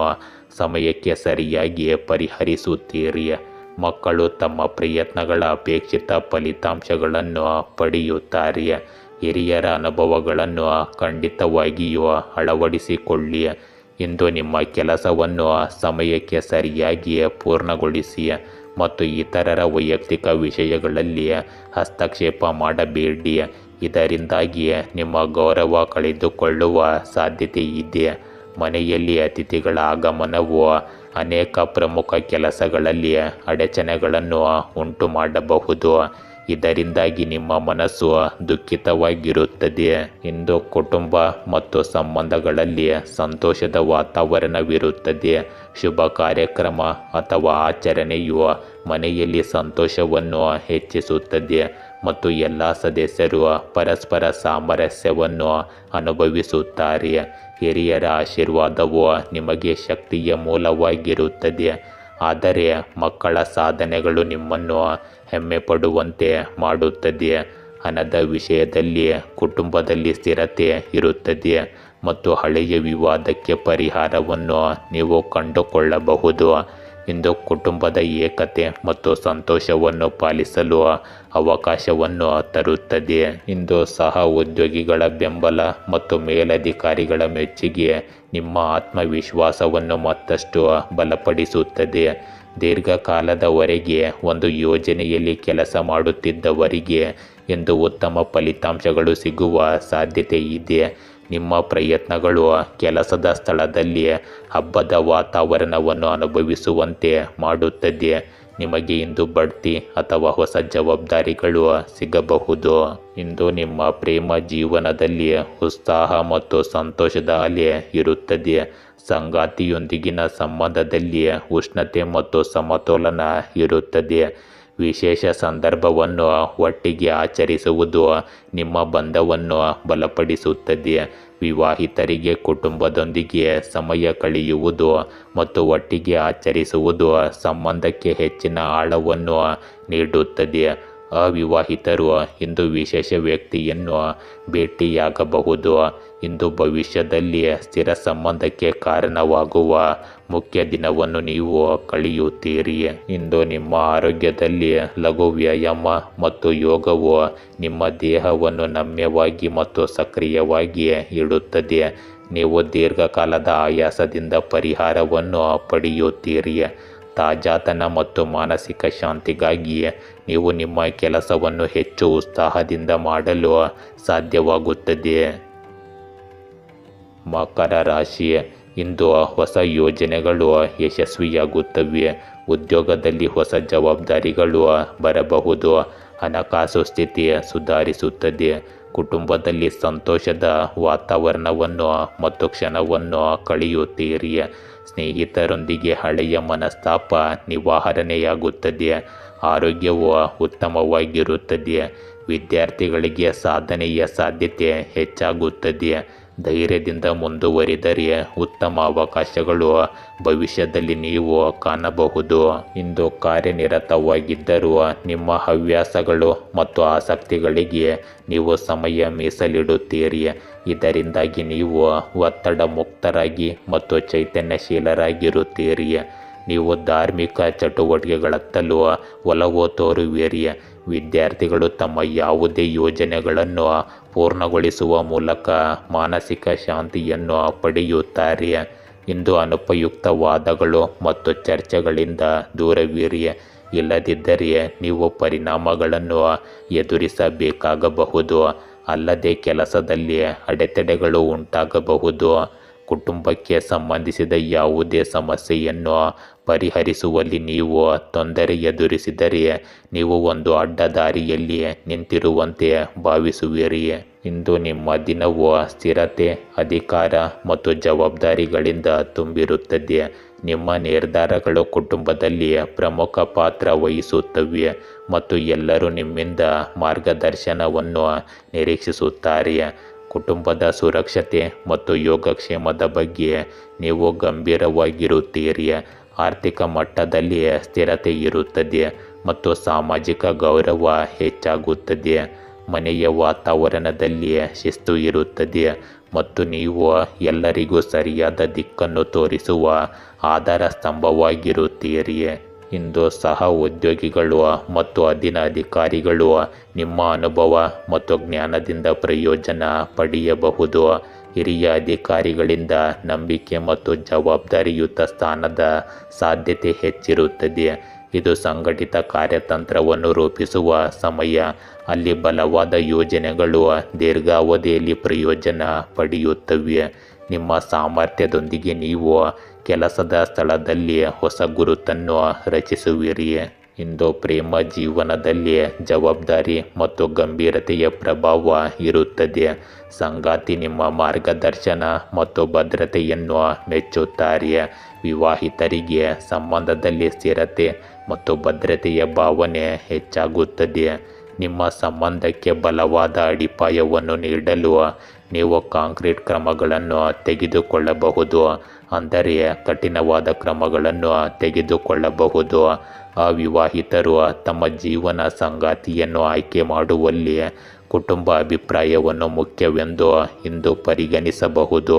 ಸಮಯಕ್ಕೆ ಸರಿಯಾಗಿ ಪರಿಹರಿಸುತ್ತೀರಿ. ಮಕ್ಕಳು ತಮ್ಮ ಪ್ರಯತ್ನಗಳ ಅಪೇಕ್ಷಿತ ಫಲಿತಾಂಶಗಳನ್ನು ಪಡೆಯುತ್ತಾರೆ. ಹಿರಿಯರ ಅನುಭವಗಳನ್ನು ಖಂಡಿತವಾಗಿಯೂ ಅಳವಡಿಸಿಕೊಳ್ಳಿ. ಇಂದು ನಿಮ್ಮ ಕೆಲಸವನ್ನು ಸಮಯಕ್ಕೆ ಸರಿಯಾಗಿ ಪೂರ್ಣಗೊಳಿಸಿ ಮತ್ತು ಇತರರ ವೈಯಕ್ತಿಕ ವಿಷಯಗಳಲ್ಲಿ ಹಸ್ತಕ್ಷೇಪ ಮಾಡಬೇಡಿ. ಇದರಿಂದಾಗಿ ನಿಮ್ಮ ಗೌರವ ಕಳೆದುಕೊಳ್ಳುವ ಸಾಧ್ಯತೆ ಇದೆ. ಮನೆಯಲ್ಲಿ ಅತಿಥಿಗಳ ಆಗಮನವು ಅನೇಕ ಪ್ರಮುಖ ಕೆಲಸಗಳಲ್ಲಿ ಅಡಚಣೆಗಳನ್ನು ಉಂಟು ಮಾಡಬಹುದು. ಇದರಿಂದಾಗಿ ನಿಮ್ಮ ಮನಸ್ಸು ದುಃಖಿತವಾಗಿರುತ್ತದೆ. ಇಂದು ಕುಟುಂಬ ಮತ್ತು ಸಂಬಂಧಗಳಲ್ಲಿ ಸಂತೋಷದ ವಾತಾವರಣವಿರುತ್ತದೆ. ಶುಭ ಕಾರ್ಯಕ್ರಮ ಅಥವಾ ಆಚರಣೆಯು ಮನೆಯಲ್ಲಿ ಸಂತೋಷವನ್ನು ಹೆಚ್ಚಿಸುತ್ತದೆ ಮತ್ತು ಎಲ್ಲ ಸದಸ್ಯರು ಪರಸ್ಪರ ಸಾಮರಸ್ಯವನ್ನು ಅನುಭವಿಸುತ್ತಾರೆ. ಹಿರಿಯರ ಆಶೀರ್ವಾದವು ನಿಮಗೆ ಶಕ್ತಿಯ ಮೂಲವಾಗಿರುತ್ತದೆ, ಆದರೆ ಮಕ್ಕಳ ಸಾಧನೆಗಳು ನಿಮ್ಮನ್ನು ಹೆಮ್ಮೆ ಪಡುವಂತೆ ಮಾಡುತ್ತದೆ. ಹಣದ ವಿಷಯದಲ್ಲಿ ಕುಟುಂಬದಲ್ಲಿ ಸ್ಥಿರತೆ ಇರುತ್ತದೆ ಮತ್ತು ಹಳೆಯ ವಿವಾದಕ್ಕೆ ಪರಿಹಾರವನ್ನು ನೀವು ಕಂಡುಕೊಳ್ಳಬಹುದು. ಇಂದು ಕುಟುಂಬದ ಏಕತೆ ಮತ್ತು ಸಂತೋಷವನ್ನು ಪಾಲಿಸಲು ಅವಕಾಶವನ್ನು ತರುತ್ತದೆ. ಇಂದು ಸಹ ಉದ್ಯೋಗಿಗಳ ಬೆಂಬಲ ಮತ್ತು ಮೇಲಧಿಕಾರಿಗಳ ಮೆಚ್ಚುಗೆ ನಿಮ್ಮ ಆತ್ಮವಿಶ್ವಾಸವನ್ನು ಮತ್ತಷ್ಟು ಬಲಪಡಿಸುತ್ತದೆ. ದೀರ್ಘಕಾಲದವರೆಗೆ ಒಂದು ಯೋಜನೆಯಲ್ಲಿ ಕೆಲಸ ಮಾಡುತ್ತಿದ್ದವರಿಗೆ ಇಂದು ಉತ್ತಮ ಫಲಿತಾಂಶಗಳು ಸಿಗುವ ಸಾಧ್ಯತೆ ಇದೆ. ನಿಮ್ಮ ಪ್ರಯತ್ನಗಳು ಕೆಲಸದ ಸ್ಥಳದಲ್ಲಿ ಹಬ್ಬದ ವಾತಾವರಣವನ್ನು ಅನುಭವಿಸುವಂತೆ ಮಾಡುತ್ತದೆ. ನಿಮಗೆ ಇಂದು ಬಡ್ತಿ ಅಥವಾ ಹೊಸ ಜವಾಬ್ದಾರಿಗಳು ಸಿಗಬಹುದು. ಇಂದು ನಿಮ್ಮ ಪ್ರೇಮ ಜೀವನದಲ್ಲಿ ಉತ್ಸಾಹ ಮತ್ತು ಸಂತೋಷದ ಅಲೆ ಇರುತ್ತದೆ. ಸಂಗಾತಿಯೊಂದಿಗಿನ ಸಂಬಂಧದಲ್ಲಿ ಉಷ್ಣತೆ ಮತ್ತು ಸಮತೋಲನ ಇರುತ್ತದೆ. ವಿಶೇಷ ಸಂದರ್ಭವನ್ನು ಒಟ್ಟಿಗೆ ಆಚರಿಸುವುದು ನಿಮ್ಮ ಬಂಧವನ್ನು ಬಲಪಡಿಸುತ್ತದೆ. ವಿವಾಹಿತರಿಗೆ ಕುಟುಂಬದೊಂದಿಗೆ ಸಮಯ ಕಳೆಯುವುದು ಮತ್ತು ಒಟ್ಟಿಗೆ ಆಚರಿಸುವುದು ಸಂಬಂಧಕ್ಕೆ ಹೆಚ್ಚಿನ ಆಳವನ್ನು ನೀಡುತ್ತದೆ. ಅವಿವಾಹಿತರು ಇಂದು ವಿಶೇಷ ವ್ಯಕ್ತಿಯನ್ನು ಭೇಟಿಯಾಗಬಹುದು. ಇಂದು ಭವಿಷ್ಯದಲ್ಲಿ ಸ್ಥಿರ ಸಂಬಂಧಕ್ಕೆ ಕಾರಣವಾಗುವ ಮುಖ್ಯ ದಿನವನ್ನು ನೀವು ಕಳೆಯುತ್ತೀರಿ. ಇಂದು ನಿಮ್ಮ ಆರೋಗ್ಯದಲ್ಲಿ ಲಘು ವ್ಯಾಯಾಮ ಮತ್ತು ಯೋಗವು ನಿಮ್ಮ ದೇಹವನ್ನು ನಮ್ಯವಾಗಿ ಮತ್ತು ಸಕ್ರಿಯವಾಗಿ ಇಡುತ್ತದೆ. ನೀವು ದೀರ್ಘಕಾಲದ ಆಯಾಸದಿಂದ ಪರಿಹಾರವನ್ನು ಪಡೆಯುತ್ತೀರಿ. ತಾಜಾತನ ಮತ್ತು ಮಾನಸಿಕ ಶಾಂತಿಗಾಗಿ ನೀವು ನಿಮ್ಮ ಕೆಲಸವನ್ನು ಹೆಚ್ಚು ಉತ್ಸಾಹದಿಂದ ಮಾಡಲು ಸಾಧ್ಯವಾಗುತ್ತದೆ. ಮಕರ ರಾಶಿ, ಇಂದು ಹೊಸ ಯೋಜನೆಗಳು ಯಶಸ್ವಿಯಾಗುತ್ತವೆ. ಉದ್ಯೋಗದಲ್ಲಿ ಹೊಸ ಜವಾಬ್ದಾರಿಗಳು ಬರಬಹುದು. ಹಣಕಾಸು ಸ್ಥಿತಿ ಸುಧಾರಿಸುತ್ತದೆ. ಕುಟುಂಬದಲ್ಲಿ ಸಂತೋಷದ ವಾತಾವರಣವನ್ನು ಮತ್ತು ಕ್ಷಣವನ್ನು ಕಳೆಯುತ್ತೀರಿ. ಸ್ನೇಹಿತರೊಂದಿಗೆ ಹಳೆಯ ಮನಸ್ತಾಪ ನಿವಾರಣೆಯಾಗುತ್ತದೆ. ಆರೋಗ್ಯವು ಉತ್ತಮವಾಗಿರುತ್ತದೆ. ವಿದ್ಯಾರ್ಥಿಗಳಿಗೆ ಸಾಧನೆಯ ಸಾಧ್ಯತೆ ಹೆಚ್ಚಾಗುತ್ತದೆ. ಧೈರ್ಯದಿಂದ ಮುಂದುವರಿದರೆ ಉತ್ತಮ ಅವಕಾಶಗಳು ಭವಿಷ್ಯದಲ್ಲಿ ನೀವು ಕಾಣಬಹುದು. ಇಂದು ಕಾರ್ಯನಿರತವಾಗಿದ್ದರೂ ನಿಮ್ಮ ಹವ್ಯಾಸಗಳು ಮತ್ತು ಆಸಕ್ತಿಗಳಿಗೆ ನೀವು ಸಮಯ ಮೀಸಲಿಡುತ್ತೀರಿ. ಇದರಿಂದಾಗಿ ನೀವು ಒತ್ತಡ ಮುಕ್ತರಾಗಿ ಮತ್ತು ಚೈತನ್ಯಶೀಲರಾಗಿರುತ್ತೀರಿ. ನೀವು ಧಾರ್ಮಿಕ ಚಟುವಟಿಕೆಗಳತ್ತಲೂ ಒಲವು ತೋರುವಿರಿ. ವಿದ್ಯಾರ್ಥಿಗಳು ತಮ್ಮ ಯಾವುದೇ ಯೋಜನೆಗಳನ್ನು ಪೂರ್ಣಗೊಳಿಸುವ ಮೂಲಕ ಮಾನಸಿಕ ಶಾಂತಿಯನ್ನು ಪಡೆಯುತ್ತಾರೆ. ಇಂದು ಅನುಪಯುಕ್ತ ವಾದಗಳು ಮತ್ತು ಚರ್ಚೆಗಳಿಂದ ದೂರವಿರಿ. ಇಲ್ಲದಿದ್ದರೆ ನೀವು ಪರಿಣಾಮಗಳನ್ನು ಎದುರಿಸಬೇಕಾಗಬಹುದು. ಅಲ್ಲದೆ ಕೆಲಸದಲ್ಲಿ ಅಡೆತಡೆಗಳು ಉಂಟಾಗಬಹುದು. ಕುಟುಂಬಕ್ಕೆ ಸಂಬಂಧಿಸಿದ ಯಾವುದೇ ಸಮಸ್ಯೆಯನ್ನು ಪರಿಹರಿಸುವಲ್ಲಿ ನೀವು ತೊಂದರೆ ಎದುರಿಸಿದರೆ ನೀವು ಒಂದು ಅಡ್ಡದಾರಿಯಲ್ಲಿ ನಿಂತಿರುವಂತೆ ಭಾವಿಸುವಿರಿ. ಇಂದು ನಿಮ್ಮ ದಿನವು ಸ್ಥಿರತೆ, ಅಧಿಕಾರ ಮತ್ತು ಜವಾಬ್ದಾರಿಗಳಿಂದ ತುಂಬಿರುತ್ತದೆ. ನಿಮ್ಮ ನಿರ್ಧಾರಗಳು ಕುಟುಂಬದಲ್ಲಿ ಪ್ರಮುಖ ಪಾತ್ರ ವಹಿಸುತ್ತವೆ ಮತ್ತು ಎಲ್ಲರೂ ನಿಮ್ಮಿಂದ ಮಾರ್ಗದರ್ಶನವನ್ನು ನಿರೀಕ್ಷಿಸುತ್ತಾರೆ. ಕುಟುಂಬದ ಸುರಕ್ಷತೆ ಮತ್ತು ಯೋಗಕ್ಷೇಮದ ಬಗ್ಗೆ ನೀವು ಗಂಭೀರವಾಗಿರುತ್ತೀರಿ. ಆರ್ಥಿಕ ಮಟ್ಟದಲ್ಲಿ ಸ್ಥಿರತೆ ಇರುತ್ತದೆ ಮತ್ತು ಸಾಮಾಜಿಕ ಗೌರವ ಹೆಚ್ಚಾಗುತ್ತದೆ. ಮನೆಯ ವಾತಾವರಣದಲ್ಲಿ ಶಿಸ್ತು ಇರುತ್ತದೆ ಮತ್ತು ನೀವು ಎಲ್ಲರಿಗೂ ಸರಿಯಾದ ದಿಕ್ಕನ್ನು ತೋರಿಸುವ ಆಧಾರ ಸ್ತಂಭವಾಗಿರುತ್ತೀರಿ. ಇಂದು ಸಹ ಉದ್ಯೋಗಿಗಳು ಮತ್ತು ಅಧೀನ ಅಧಿಕಾರಿಗಳು ನಿಮ್ಮ ಅನುಭವ ಮತ್ತು ಜ್ಞಾನದಿಂದ ಪ್ರಯೋಜನ ಪಡೆಯಬಹುದು. ಹಿರಿಯ ಅಧಿಕಾರಿಗಳಿಂದ ನಂಬಿಕೆ ಮತ್ತು ಜವಾಬ್ದಾರಿಯುತ ಸ್ಥಾನದ ಸಾಧ್ಯತೆ ಹೆಚ್ಚಿರುತ್ತದೆ. ಇದು ಸಂಘಟಿತ ಕಾರ್ಯತಂತ್ರವನ್ನು ರೂಪಿಸುವ ಸಮಯ. ಅಲ್ಲಿ ಬಲವಾದ ಯೋಜನೆಗಳು ದೀರ್ಘಾವಧಿಯಲ್ಲಿ ಪ್ರಯೋಜನ ಪಡೆಯುತ್ತವೆ. ನಿಮ್ಮ ಸಾಮರ್ಥ್ಯದೊಂದಿಗೆ ನೀವು ಕೆಲಸದ ಸ್ಥಳದಲ್ಲಿ ಹೊಸ ಗುರುತನ್ನು ರಚಿಸುವಿರಿ. ಇಂದು ಪ್ರೇಮ ಜೀವನದಲ್ಲಿ ಜವಾಬ್ದಾರಿ ಮತ್ತು ಗಂಭೀರತೆಯ ಪ್ರಭಾವ ಇರುತ್ತದೆ. ಸಂಗಾತಿ ನಿಮ್ಮ ಮಾರ್ಗದರ್ಶನ ಮತ್ತು ಭದ್ರತೆಯನ್ನು ಮೆಚ್ಚುತ್ತಾರೆ. ವಿವಾಹಿತರಿಗೆ ಸಂಬಂಧದಲ್ಲಿ ಸ್ಥಿರತೆ ಮತ್ತು ಭದ್ರತೆಯ ಭಾವನೆ ಹೆಚ್ಚಾಗುತ್ತದೆ. ನಿಮ್ಮ ಸಂಬಂಧಕ್ಕೆ ಬಲವಾದ ಅಡಿಪಾಯವನ್ನು ನೀಡಲು ನೀವು ಕಾಂಕ್ರೀಟ್ ಕ್ರಮಗಳನ್ನು ತೆಗೆದುಕೊಳ್ಳಬಹುದು, ಅಂದರೆ ಕಠಿಣವಾದ ಕ್ರಮಗಳನ್ನು ತೆಗೆದುಕೊಳ್ಳಬಹುದು. ಅವಿವಾಹಿತರು ತಮ್ಮ ಜೀವನ ಸಂಗಾತಿಯನ್ನು ಆಯ್ಕೆ ಮಾಡುವಲ್ಲಿ ಕುಟುಂಬ ಅಭಿಪ್ರಾಯವನ್ನು ಮುಖ್ಯವೆಂದು ಇಂದು ಪರಿಗಣಿಸಬಹುದು.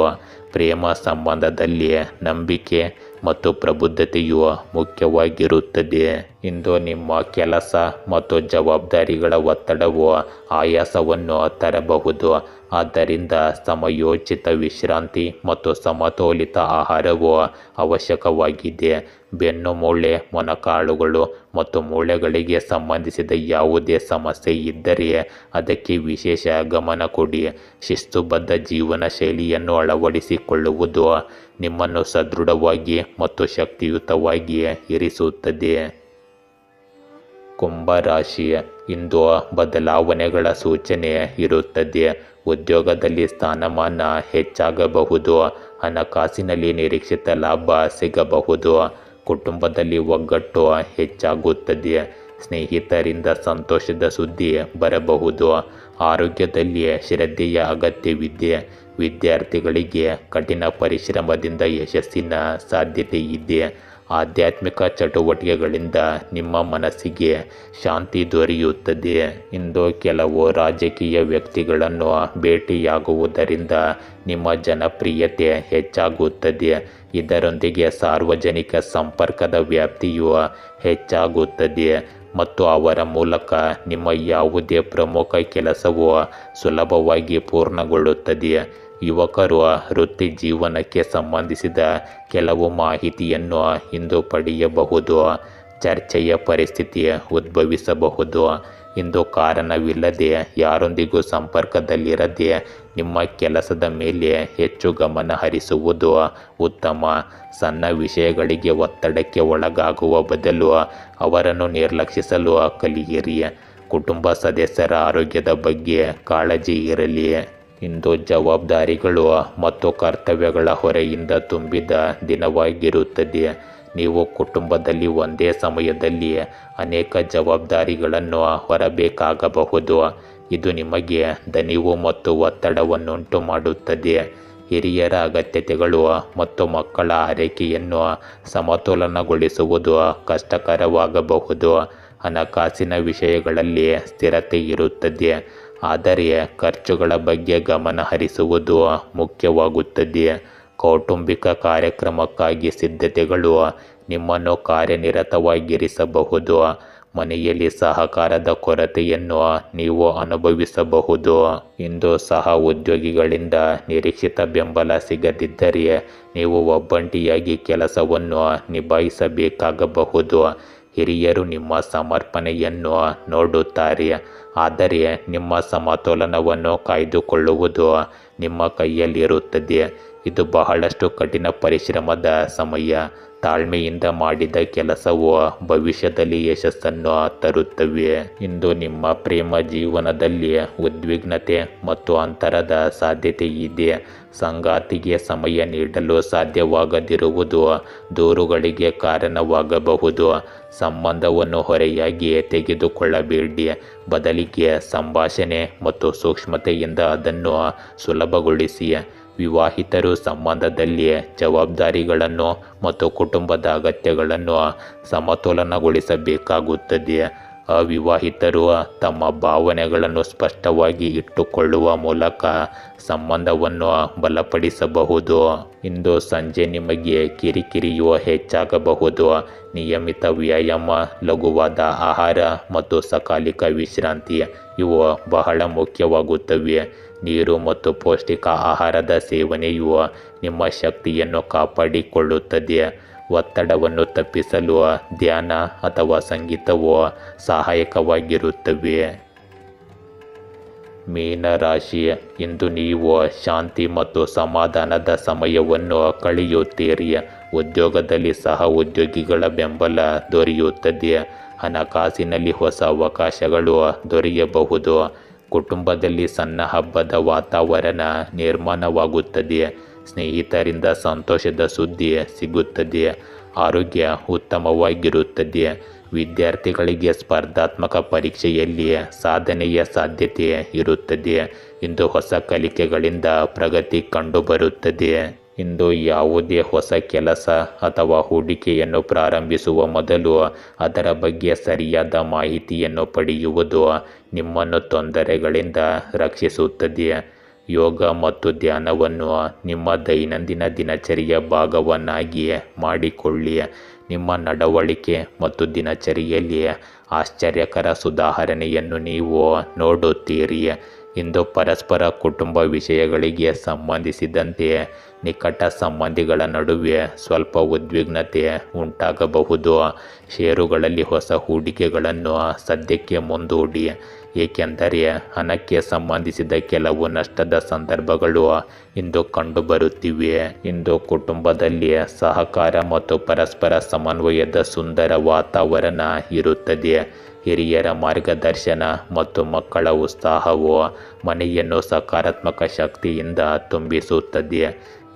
ಪ್ರೇಮ ಸಂಬಂಧದಲ್ಲಿ ನಂಬಿಕೆ ಮತ್ತು ಪ್ರಬುದ್ಧತೆಯು ಮುಖ್ಯವಾಗಿರುತ್ತದೆ. ಇಂದು ನಿಮ್ಮ ಕೆಲಸ ಮತ್ತು ಜವಾಬ್ದಾರಿಗಳ ಒತ್ತಡವು ಆಯಾಸವನ್ನು ತರಬಹುದು. ಆದ್ದರಿಂದ ಸಮಯೋಚಿತ ವಿಶ್ರಾಂತಿ ಮತ್ತು ಸಮತೋಲಿತ ಆಹಾರವು ಅವಶ್ಯಕವಾಗಿದೆ. ಬೆನ್ನು ಮೂಳೆ, ಮೊಣಕಾಲುಗಳು ಮತ್ತು ಮೂಳೆಗಳಿಗೆ ಸಂಬಂಧಿಸಿದ ಯಾವುದೇ ಸಮಸ್ಯೆ ಇದ್ದರೆ ಅದಕ್ಕೆ ವಿಶೇಷ ಗಮನ ಕೊಡಿ. ಶಿಸ್ತುಬದ್ಧ ಜೀವನ ಶೈಲಿಯನ್ನು ಅಳವಡಿಸಿಕೊಳ್ಳುವುದು ನಿಮ್ಮನ್ನು ಸದೃಢವಾಗಿ ಮತ್ತು ಶಕ್ತಿಯುತವಾಗಿ ಇರಿಸುತ್ತದೆ. ಕುಂಭ ರಾಶಿ, ಇಂದು ಬದಲಾವಣೆಗಳ ಸೂಚನೆ ಇರುತ್ತದೆ. ಉದ್ಯೋಗದಲ್ಲಿ ಸ್ಥಾನಮಾನ ಹೆಚ್ಚಾಗಬಹುದು. ಹಣಕಾಸಿನಲ್ಲಿ ನಿರೀಕ್ಷಿತ ಲಾಭ ಸಿಗಬಹುದು. ಕುಟುಂಬದಲ್ಲಿ ಒಗ್ಗಟ್ಟು ಹೆಚ್ಚಾಗುತ್ತದೆ. ಸ್ನೇಹಿತರಿಂದ ಸಂತೋಷದ ಸುದ್ದಿ ಬರಬಹುದು. ಆರೋಗ್ಯದಲ್ಲಿ ಶ್ರದ್ಧೆಯ ಅಗತ್ಯವಿದೆ. ವಿದ್ಯಾರ್ಥಿಗಳಿಗೆ ಕಠಿಣ ಪರಿಶ್ರಮದಿಂದ ಯಶಸ್ಸಿನ ಸಾಧ್ಯತೆ ಇದೆ. ಆಧ್ಯಾತ್ಮಿಕ ಚಟುವಟಿಕೆಗಳಿಂದ ನಿಮ್ಮ ಮನಸ್ಸಿಗೆ ಶಾಂತಿ ದೊರೆಯುತ್ತದೆ. ಇಂದು ಕೆಲವು ರಾಜಕೀಯ ವ್ಯಕ್ತಿಗಳನ್ನು ಭೇಟಿಯಾಗುವುದರಿಂದ ನಿಮ್ಮ ಜನಪ್ರಿಯತೆ ಹೆಚ್ಚಾಗುತ್ತದೆ. ಇದರೊಂದಿಗೆ ಸಾರ್ವಜನಿಕ ಸಂಪರ್ಕದ ವ್ಯಾಪ್ತಿಯು ಹೆಚ್ಚಾಗುತ್ತದೆ ಮತ್ತು ಅವರ ಮೂಲಕ ನಿಮ್ಮ ಯಾವುದೇ ಪ್ರಮುಖ ಕೆಲಸವು ಸುಲಭವಾಗಿ ಪೂರ್ಣಗೊಳ್ಳುತ್ತದೆ. ಯುವಕರು ವೃತ್ತಿ ಜೀವನಕ್ಕೆ ಸಂಬಂಧಿಸಿದ ಕೆಲವು ಮಾಹಿತಿಯನ್ನು ಇಂದು ಪಡೆಯಬಹುದು. ಚರ್ಚೆಯ ಪರಿಸ್ಥಿತಿ ಉದ್ಭವಿಸಬಹುದು. ಇಂದು ಕಾರಣವಿಲ್ಲದೆ ಯಾರೊಂದಿಗೂ ಸಂಪರ್ಕದಲ್ಲಿರದೆ ನಿಮ್ಮ ಕೆಲಸದ ಮೇಲೆ ಹೆಚ್ಚು ಗಮನ ಹರಿಸುವುದು ಉತ್ತಮ. ಸಣ್ಣ ವಿಷಯಗಳಿಗೆ ಒತ್ತಡಕ್ಕೆ ಒಳಗಾಗುವ ಬದಲು ಅವರನ್ನು ನಿರ್ಲಕ್ಷಿಸಲು ಕಲಿಯಿರಿ. ಕುಟುಂಬ ಸದಸ್ಯರ ಆರೋಗ್ಯದ ಬಗ್ಗೆ ಕಾಳಜಿ ಇರಲಿ. ಇಂದು ಜವಾಬ್ದಾರಿಗಳು ಮತ್ತು ಕರ್ತವ್ಯಗಳ ಹೊರೆಯಿಂದ ತುಂಬಿದ ದಿನವಾಗಿರುತ್ತದೆ. ನೀವು ಕುಟುಂಬದಲ್ಲಿ ಒಂದೇ ಸಮಯದಲ್ಲಿ ಅನೇಕ ಜವಾಬ್ದಾರಿಗಳನ್ನು ಹೊರಬೇಕಾಗಬಹುದು. ಇದು ನಿಮಗೆ ದಣಿವು ಮತ್ತು ಒತ್ತಡವನ್ನುಂಟು ಮಾಡುತ್ತದೆ. ಹಿರಿಯರ ಅಗತ್ಯತೆಗಳು ಮತ್ತು ಮಕ್ಕಳ ಆರೈಕೆಯನ್ನು ಸಮತೋಲನಗೊಳಿಸುವುದು ಕಷ್ಟಕರವಾಗಬಹುದು. ಹಣಕಾಸಿನ ವಿಷಯಗಳಲ್ಲಿ ಸ್ಥಿರತೆ ಇರುತ್ತದೆ, ಆದರೆ ಖರ್ಚುಗಳ ಬಗ್ಗೆ ಗಮನ ಹರಿಸುವುದು ಮುಖ್ಯವಾಗುತ್ತದೆ. ಕೌಟುಂಬಿಕ ಕಾರ್ಯಕ್ರಮಕ್ಕಾಗಿ ಸಿದ್ಧತೆಗಳು ನಿಮ್ಮನ್ನು ಕಾರ್ಯನಿರತವಾಗಿರಿಸಬಹುದು. ಮನೆಯಲ್ಲಿ ಸಹಕಾರದ ಕೊರತೆಯನ್ನು ನೀವು ಅನುಭವಿಸಬಹುದು. ಇಂದು ಸಹ ಉದ್ಯೋಗಿಗಳಿಂದ ನಿರೀಕ್ಷಿತ ಬೆಂಬಲ ಸಿಗದಿದ್ದರೆ ನೀವು ಒಬ್ಬಂಟಿಯಾಗಿ ಕೆಲಸವನ್ನು ನಿಭಾಯಿಸಬೇಕಾಗಬಹುದು. ಹಿರಿಯರು ನಿಮ್ಮ ಸಮರ್ಪಣೆಯನ್ನು ನೋಡುತ್ತಾರೆ, ಆದರೆ ನಿಮ್ಮ ಸಮತೋಲನವನ್ನು ಕಾಯ್ದುಕೊಳ್ಳುವುದು ನಿಮ್ಮ ಕೈಯಲ್ಲಿರುತ್ತದೆ. ಇದು ಬಹಳಷ್ಟು ಕಠಿಣ ಪರಿಶ್ರಮದ ಸಮಯ. ತಾಳ್ಮೆಯಿಂದ ಮಾಡಿದ ಕೆಲಸವು ಭವಿಷ್ಯದಲ್ಲಿ ಯಶಸ್ಸನ್ನು ತರುತ್ತವೆ. ಇಂದು ನಿಮ್ಮ ಪ್ರೇಮ ಜೀವನದಲ್ಲಿ ಉದ್ವಿಗ್ನತೆ ಮತ್ತು ಅಂತರದ ಸಾಧ್ಯತೆ ಇದೆ. ಸಂಗಾತಿಗೆ ಸಮಯ ನೀಡಲು ಸಾಧ್ಯವಾಗದಿರುವುದು ದೂರುಗಳಿಗೆ ಕಾರಣವಾಗಬಹುದು. ಸಂಬಂಧವನ್ನು ಹೊರೆಯಾಗಿ ತೆಗೆದುಕೊಳ್ಳಬೇಡಿ, ಬದಲಿಗೆ ಸಂಭಾಷಣೆ ಮತ್ತು ಸೂಕ್ಷ್ಮತೆಯಿಂದ ಅದನ್ನು ಸುಲಭಗೊಳಿಸಿ. ವಿವಾಹಿತರು ಸಂಬಂಧದಲ್ಲಿ ಜವಾಬ್ದಾರಿಗಳನ್ನು ಮತ್ತು ಕುಟುಂಬದ ಅಗತ್ಯಗಳನ್ನು ಸಮತೋಲನಗೊಳಿಸಬೇಕಾಗುತ್ತದೆ. ಅವಿವಾಹಿತರು ತಮ್ಮ ಭಾವನೆಗಳನ್ನು ಸ್ಪಷ್ಟವಾಗಿ ಇಟ್ಟುಕೊಳ್ಳುವ ಮೂಲಕ ಸಂಬಂಧವನ್ನು ಬಲಪಡಿಸಬಹುದು. ಇಂದು ಸಂಜೆ ನಿಮಗೆ ಕಿರಿಕಿರಿಯು ಹೆಚ್ಚಾಗಬಹುದು. ನಿಯಮಿತ ವ್ಯಾಯಾಮ, ಲಘುವಾದ ಆಹಾರ ಮತ್ತು ಸಕಾಲಿಕ ವಿಶ್ರಾಂತಿ ಇವು ಬಹಳ ಮುಖ್ಯವಾಗುತ್ತವೆ. ನೀರು ಮತ್ತು ಪೌಷ್ಟಿಕ ಆಹಾರದ ಸೇವನೆಯು ನಿಮ್ಮ ಶಕ್ತಿಯನ್ನು ಕಾಪಾಡಿಕೊಳ್ಳುತ್ತದೆ. ಒತ್ತಡವನ್ನು ತಪ್ಪಿಸಲು ಧ್ಯಾನ ಅಥವಾ ಸಂಗೀತವು ಸಹಾಯಕವಾಗಿರುತ್ತವೆ. ಮೀನರಾಶಿ, ಇಂದು ನೀವು ಶಾಂತಿ ಮತ್ತು ಸಮಾಧಾನದ ಸಮಯವನ್ನು ಕಳೆಯುತ್ತೀರಿ. ಉದ್ಯೋಗದಲ್ಲಿ ಸಹ ಉದ್ಯೋಗಿಗಳ ಬೆಂಬಲ ದೊರೆಯುತ್ತದೆ. ಹಣಕಾಸಿನಲ್ಲಿ ಹೊಸ ಅವಕಾಶಗಳು ದೊರೆಯಬಹುದು. ಕುಟುಂಬದಲ್ಲಿ ಸಣ್ಣ ಹಬ್ಬದ ವಾತಾವರಣ ನಿರ್ಮಾಣವಾಗುತ್ತದೆ. ಸ್ನೇಹಿತರಿಂದ ಸಂತೋಷದ ಸುದ್ದಿ ಸಿಗುತ್ತದೆ. ಆರೋಗ್ಯ ಉತ್ತಮವಾಗಿರುತ್ತದೆ. ವಿದ್ಯಾರ್ಥಿಗಳಿಗೆ ಸ್ಪರ್ಧಾತ್ಮಕ ಪರೀಕ್ಷೆಯಲ್ಲಿ ಸಾಧನೆಯ ಸಾಧ್ಯತೆ ಇರುತ್ತದೆ. ಇಂದು ಹೊಸ ಕಲಿಕೆಗಳಿಂದ ಪ್ರಗತಿ ಕಂಡುಬರುತ್ತದೆ. ಇಂದು ಯಾವುದೇ ಹೊಸ ಕೆಲಸ ಅಥವಾ ಹೂಡಿಕೆಯನ್ನು ಪ್ರಾರಂಭಿಸುವ ಮೊದಲು ಅದರ ಬಗ್ಗೆ ಸರಿಯಾದ ಮಾಹಿತಿಯನ್ನು ಪಡೆಯುವುದು ನಿಮ್ಮನ್ನು ತೊಂದರೆಗಳಿಂದ ರಕ್ಷಿಸುತ್ತದೆ. ಯೋಗ ಮತ್ತು ಧ್ಯಾನವನ್ನು ನಿಮ್ಮ ದೈನಂದಿನ ದಿನಚರಿಯ ಭಾಗವನ್ನಾಗಿ ಮಾಡಿಕೊಳ್ಳಿ. ನಿಮ್ಮ ನಡವಳಿಕೆ ಮತ್ತು ದಿನಚರಿಯಲ್ಲಿ ಆಶ್ಚರ್ಯಕರ ಸುಧಾರಣೆಯನ್ನು ನೀವು ನೋಡುತ್ತೀರಿ. ಇಂದು ಪರಸ್ಪರ ಕುಟುಂಬ ವಿಷಯಗಳಿಗೆ ಸಂಬಂಧಿಸಿದಂತೆ ನಿಕಟ ಸಂಬಂಧಿಗಳ ನಡುವೆ ಸ್ವಲ್ಪ ಉದ್ವಿಗ್ನತೆ ಉಂಟಾಗಬಹುದು. ಷೇರುಗಳಲ್ಲಿ ಹೊಸ ಹೂಡಿಕೆಗಳನ್ನು ಸದ್ಯಕ್ಕೆ ಮುಂದೂಡಿ, ಏಕೆಂದರೆ ಹಣಕ್ಕೆ ಸಂಬಂಧಿಸಿದ ಕೆಲವು ನಷ್ಟದ ಸಂದರ್ಭಗಳು ಇಂದು ಕಂಡುಬರುತ್ತಿವೆ. ಇಂದು ಕುಟುಂಬದಲ್ಲಿ ಸಹಕಾರ ಮತ್ತು ಪರಸ್ಪರ ಸಮನ್ವಯದ ಸುಂದರ ವಾತಾವರಣ ಇರುತ್ತದೆ. ಹಿರಿಯರ ಮಾರ್ಗದರ್ಶನ ಮತ್ತು ಮಕ್ಕಳ ಉತ್ಸಾಹವು ಮನೆಯನ್ನು ಸಕಾರಾತ್ಮಕ ಶಕ್ತಿಯಿಂದ ತುಂಬಿಸುತ್ತದೆ.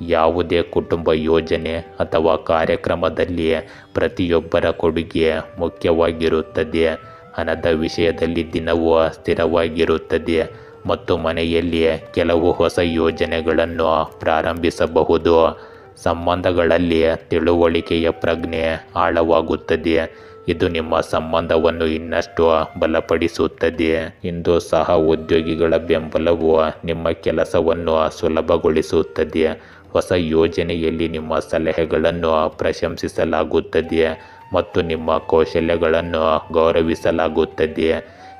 ಯಾವುದೇ ಕುಟುಂಬ ಯೋಜನೆ ಅಥವಾ ಕಾರ್ಯಕ್ರಮದಲ್ಲಿ ಪ್ರತಿಯೊಬ್ಬರ ಕೊಡುಗೆ ಮುಖ್ಯವಾಗಿರುತ್ತದೆ. ಹಣದ ವಿಷಯದಲ್ಲಿ ದಿನವೂ ಸ್ಥಿರವಾಗಿರುತ್ತದೆ ಮತ್ತು ಮನೆಯಲ್ಲಿ ಕೆಲವು ಹೊಸ ಯೋಜನೆಗಳನ್ನು ಪ್ರಾರಂಭಿಸಬಹುದು. ಸಂಬಂಧಗಳಲ್ಲಿ ತಿಳುವಳಿಕೆಯ ಪ್ರಜ್ಞೆ ಆಳವಾಗುತ್ತದೆ. ಇದು ನಿಮ್ಮ ಸಂಬಂಧವನ್ನು ಇನ್ನಷ್ಟು ಬಲಪಡಿಸುತ್ತದೆ. ಇಂದು ಸಹ ಉದ್ಯೋಗಿಗಳ ಬೆಂಬಲವು ನಿಮ್ಮ ಕೆಲಸವನ್ನು ಸುಲಭಗೊಳಿಸುತ್ತದೆ. ಹೊಸ ಯೋಜನೆಯಲ್ಲಿ ನಿಮ್ಮ ಸಲಹೆಗಳನ್ನು ಪ್ರಶಂಸಿಸಲಾಗುತ್ತದೆ ಮತ್ತು ನಿಮ್ಮ ಕೌಶಲ್ಯಗಳನ್ನು ಗೌರವಿಸಲಾಗುತ್ತದೆ.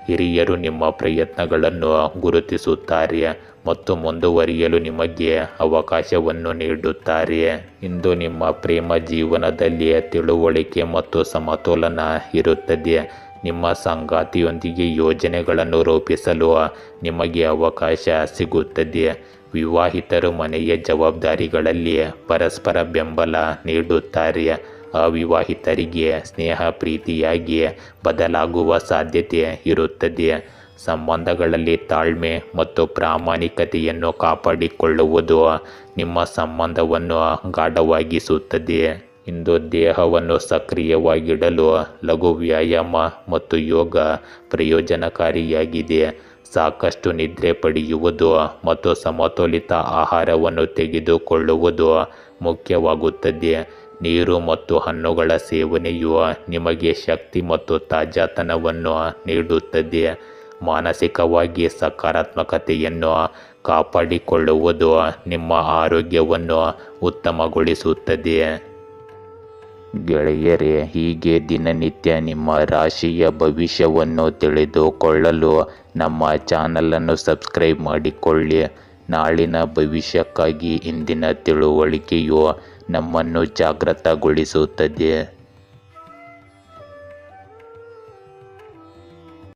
ಹಿರಿಯರು ನಿಮ್ಮ ಪ್ರಯತ್ನಗಳನ್ನು ಗುರುತಿಸುತ್ತಾರೆ ಮತ್ತು ಮುಂದುವರಿಯಲು ನಿಮಗೆ ಅವಕಾಶವನ್ನು ನೀಡುತ್ತಾರೆ. ಇಂದು ನಿಮ್ಮ ಪ್ರೇಮ ಜೀವನದಲ್ಲಿ ತಿಳುವಳಿಕೆ ಮತ್ತು ಸಮತೋಲನ ಇರುತ್ತದೆ. ನಿಮ್ಮ ಸಂಗಾತಿಯೊಂದಿಗೆ ಯೋಜನೆಗಳನ್ನು ರೂಪಿಸಲು ನಿಮಗೆ ಅವಕಾಶ ಸಿಗುತ್ತದೆ. ವಿವಾಹಿತರು ಮನೆಯ ಜವಾಬ್ದಾರಿಗಳಲ್ಲಿ ಪರಸ್ಪರ ಬೆಂಬಲ ನೀಡುತ್ತಾರೆ. ಅವಿವಾಹಿತರಿಗೆ ಸ್ನೇಹ ಪ್ರೀತಿಯಾಗಿ ಬದಲಾಗುವ ಸಾಧ್ಯತೆ ಇರುತ್ತದೆ. ಸಂಬಂಧಗಳಲ್ಲಿ ತಾಳ್ಮೆ ಮತ್ತು ಪ್ರಾಮಾಣಿಕತೆಯನ್ನು ಕಾಪಾಡಿಕೊಳ್ಳುವುದು ನಿಮ್ಮ ಸಂಬಂಧವನ್ನು ಗಾಢವಾಗಿಸುತ್ತದೆ. ಇಂದು ದೇಹವನ್ನು ಸಕ್ರಿಯವಾಗಿಡಲು ಲಘು ವ್ಯಾಯಾಮ ಮತ್ತು ಯೋಗ ಪ್ರಯೋಜನಕಾರಿಯಾಗಿದೆ. ಸಾಕಷ್ಟು ನಿದ್ರೆ ಪಡೆಯುವುದು ಮತ್ತು ಸಮತೋಲಿತ ಆಹಾರವನ್ನು ತೆಗೆದುಕೊಳ್ಳುವುದು ಮುಖ್ಯವಾಗುತ್ತದೆ. ನೀರು ಮತ್ತು ಹಣ್ಣುಗಳ ಸೇವನೆಯು ನಿಮಗೆ ಶಕ್ತಿ ಮತ್ತು ತಾಜಾತನವನ್ನು ನೀಡುತ್ತದೆ. ಮಾನಸಿಕವಾಗಿ ಸಕಾರಾತ್ಮಕತೆಯನ್ನು ಕಾಪಾಡಿಕೊಳ್ಳುವುದು ನಿಮ್ಮ ಆರೋಗ್ಯವನ್ನು ಉತ್ತಮಗೊಳಿಸುತ್ತದೆ. ಗೆಳೆಯರೇ, ಹೀಗೆ ದಿನನಿತ್ಯ ನಿಮ್ಮ ರಾಶಿಯ ಭವಿಷ್ಯವನ್ನು ತಿಳಿದುಕೊಳ್ಳಲು ನಮ್ಮ ಚಾನಲನ್ನು ಸಬ್ಸ್ಕ್ರೈಬ್ ಮಾಡಿಕೊಳ್ಳಿ. ನಾಳಿನ ಭವಿಷ್ಯಕ್ಕಾಗಿ ಇಂದಿನ ತಿಳುವಳಿಕೆಯು ನಮ್ಮನ್ನು ಜಾಗೃತಗೊಳಿಸುತ್ತದೆ.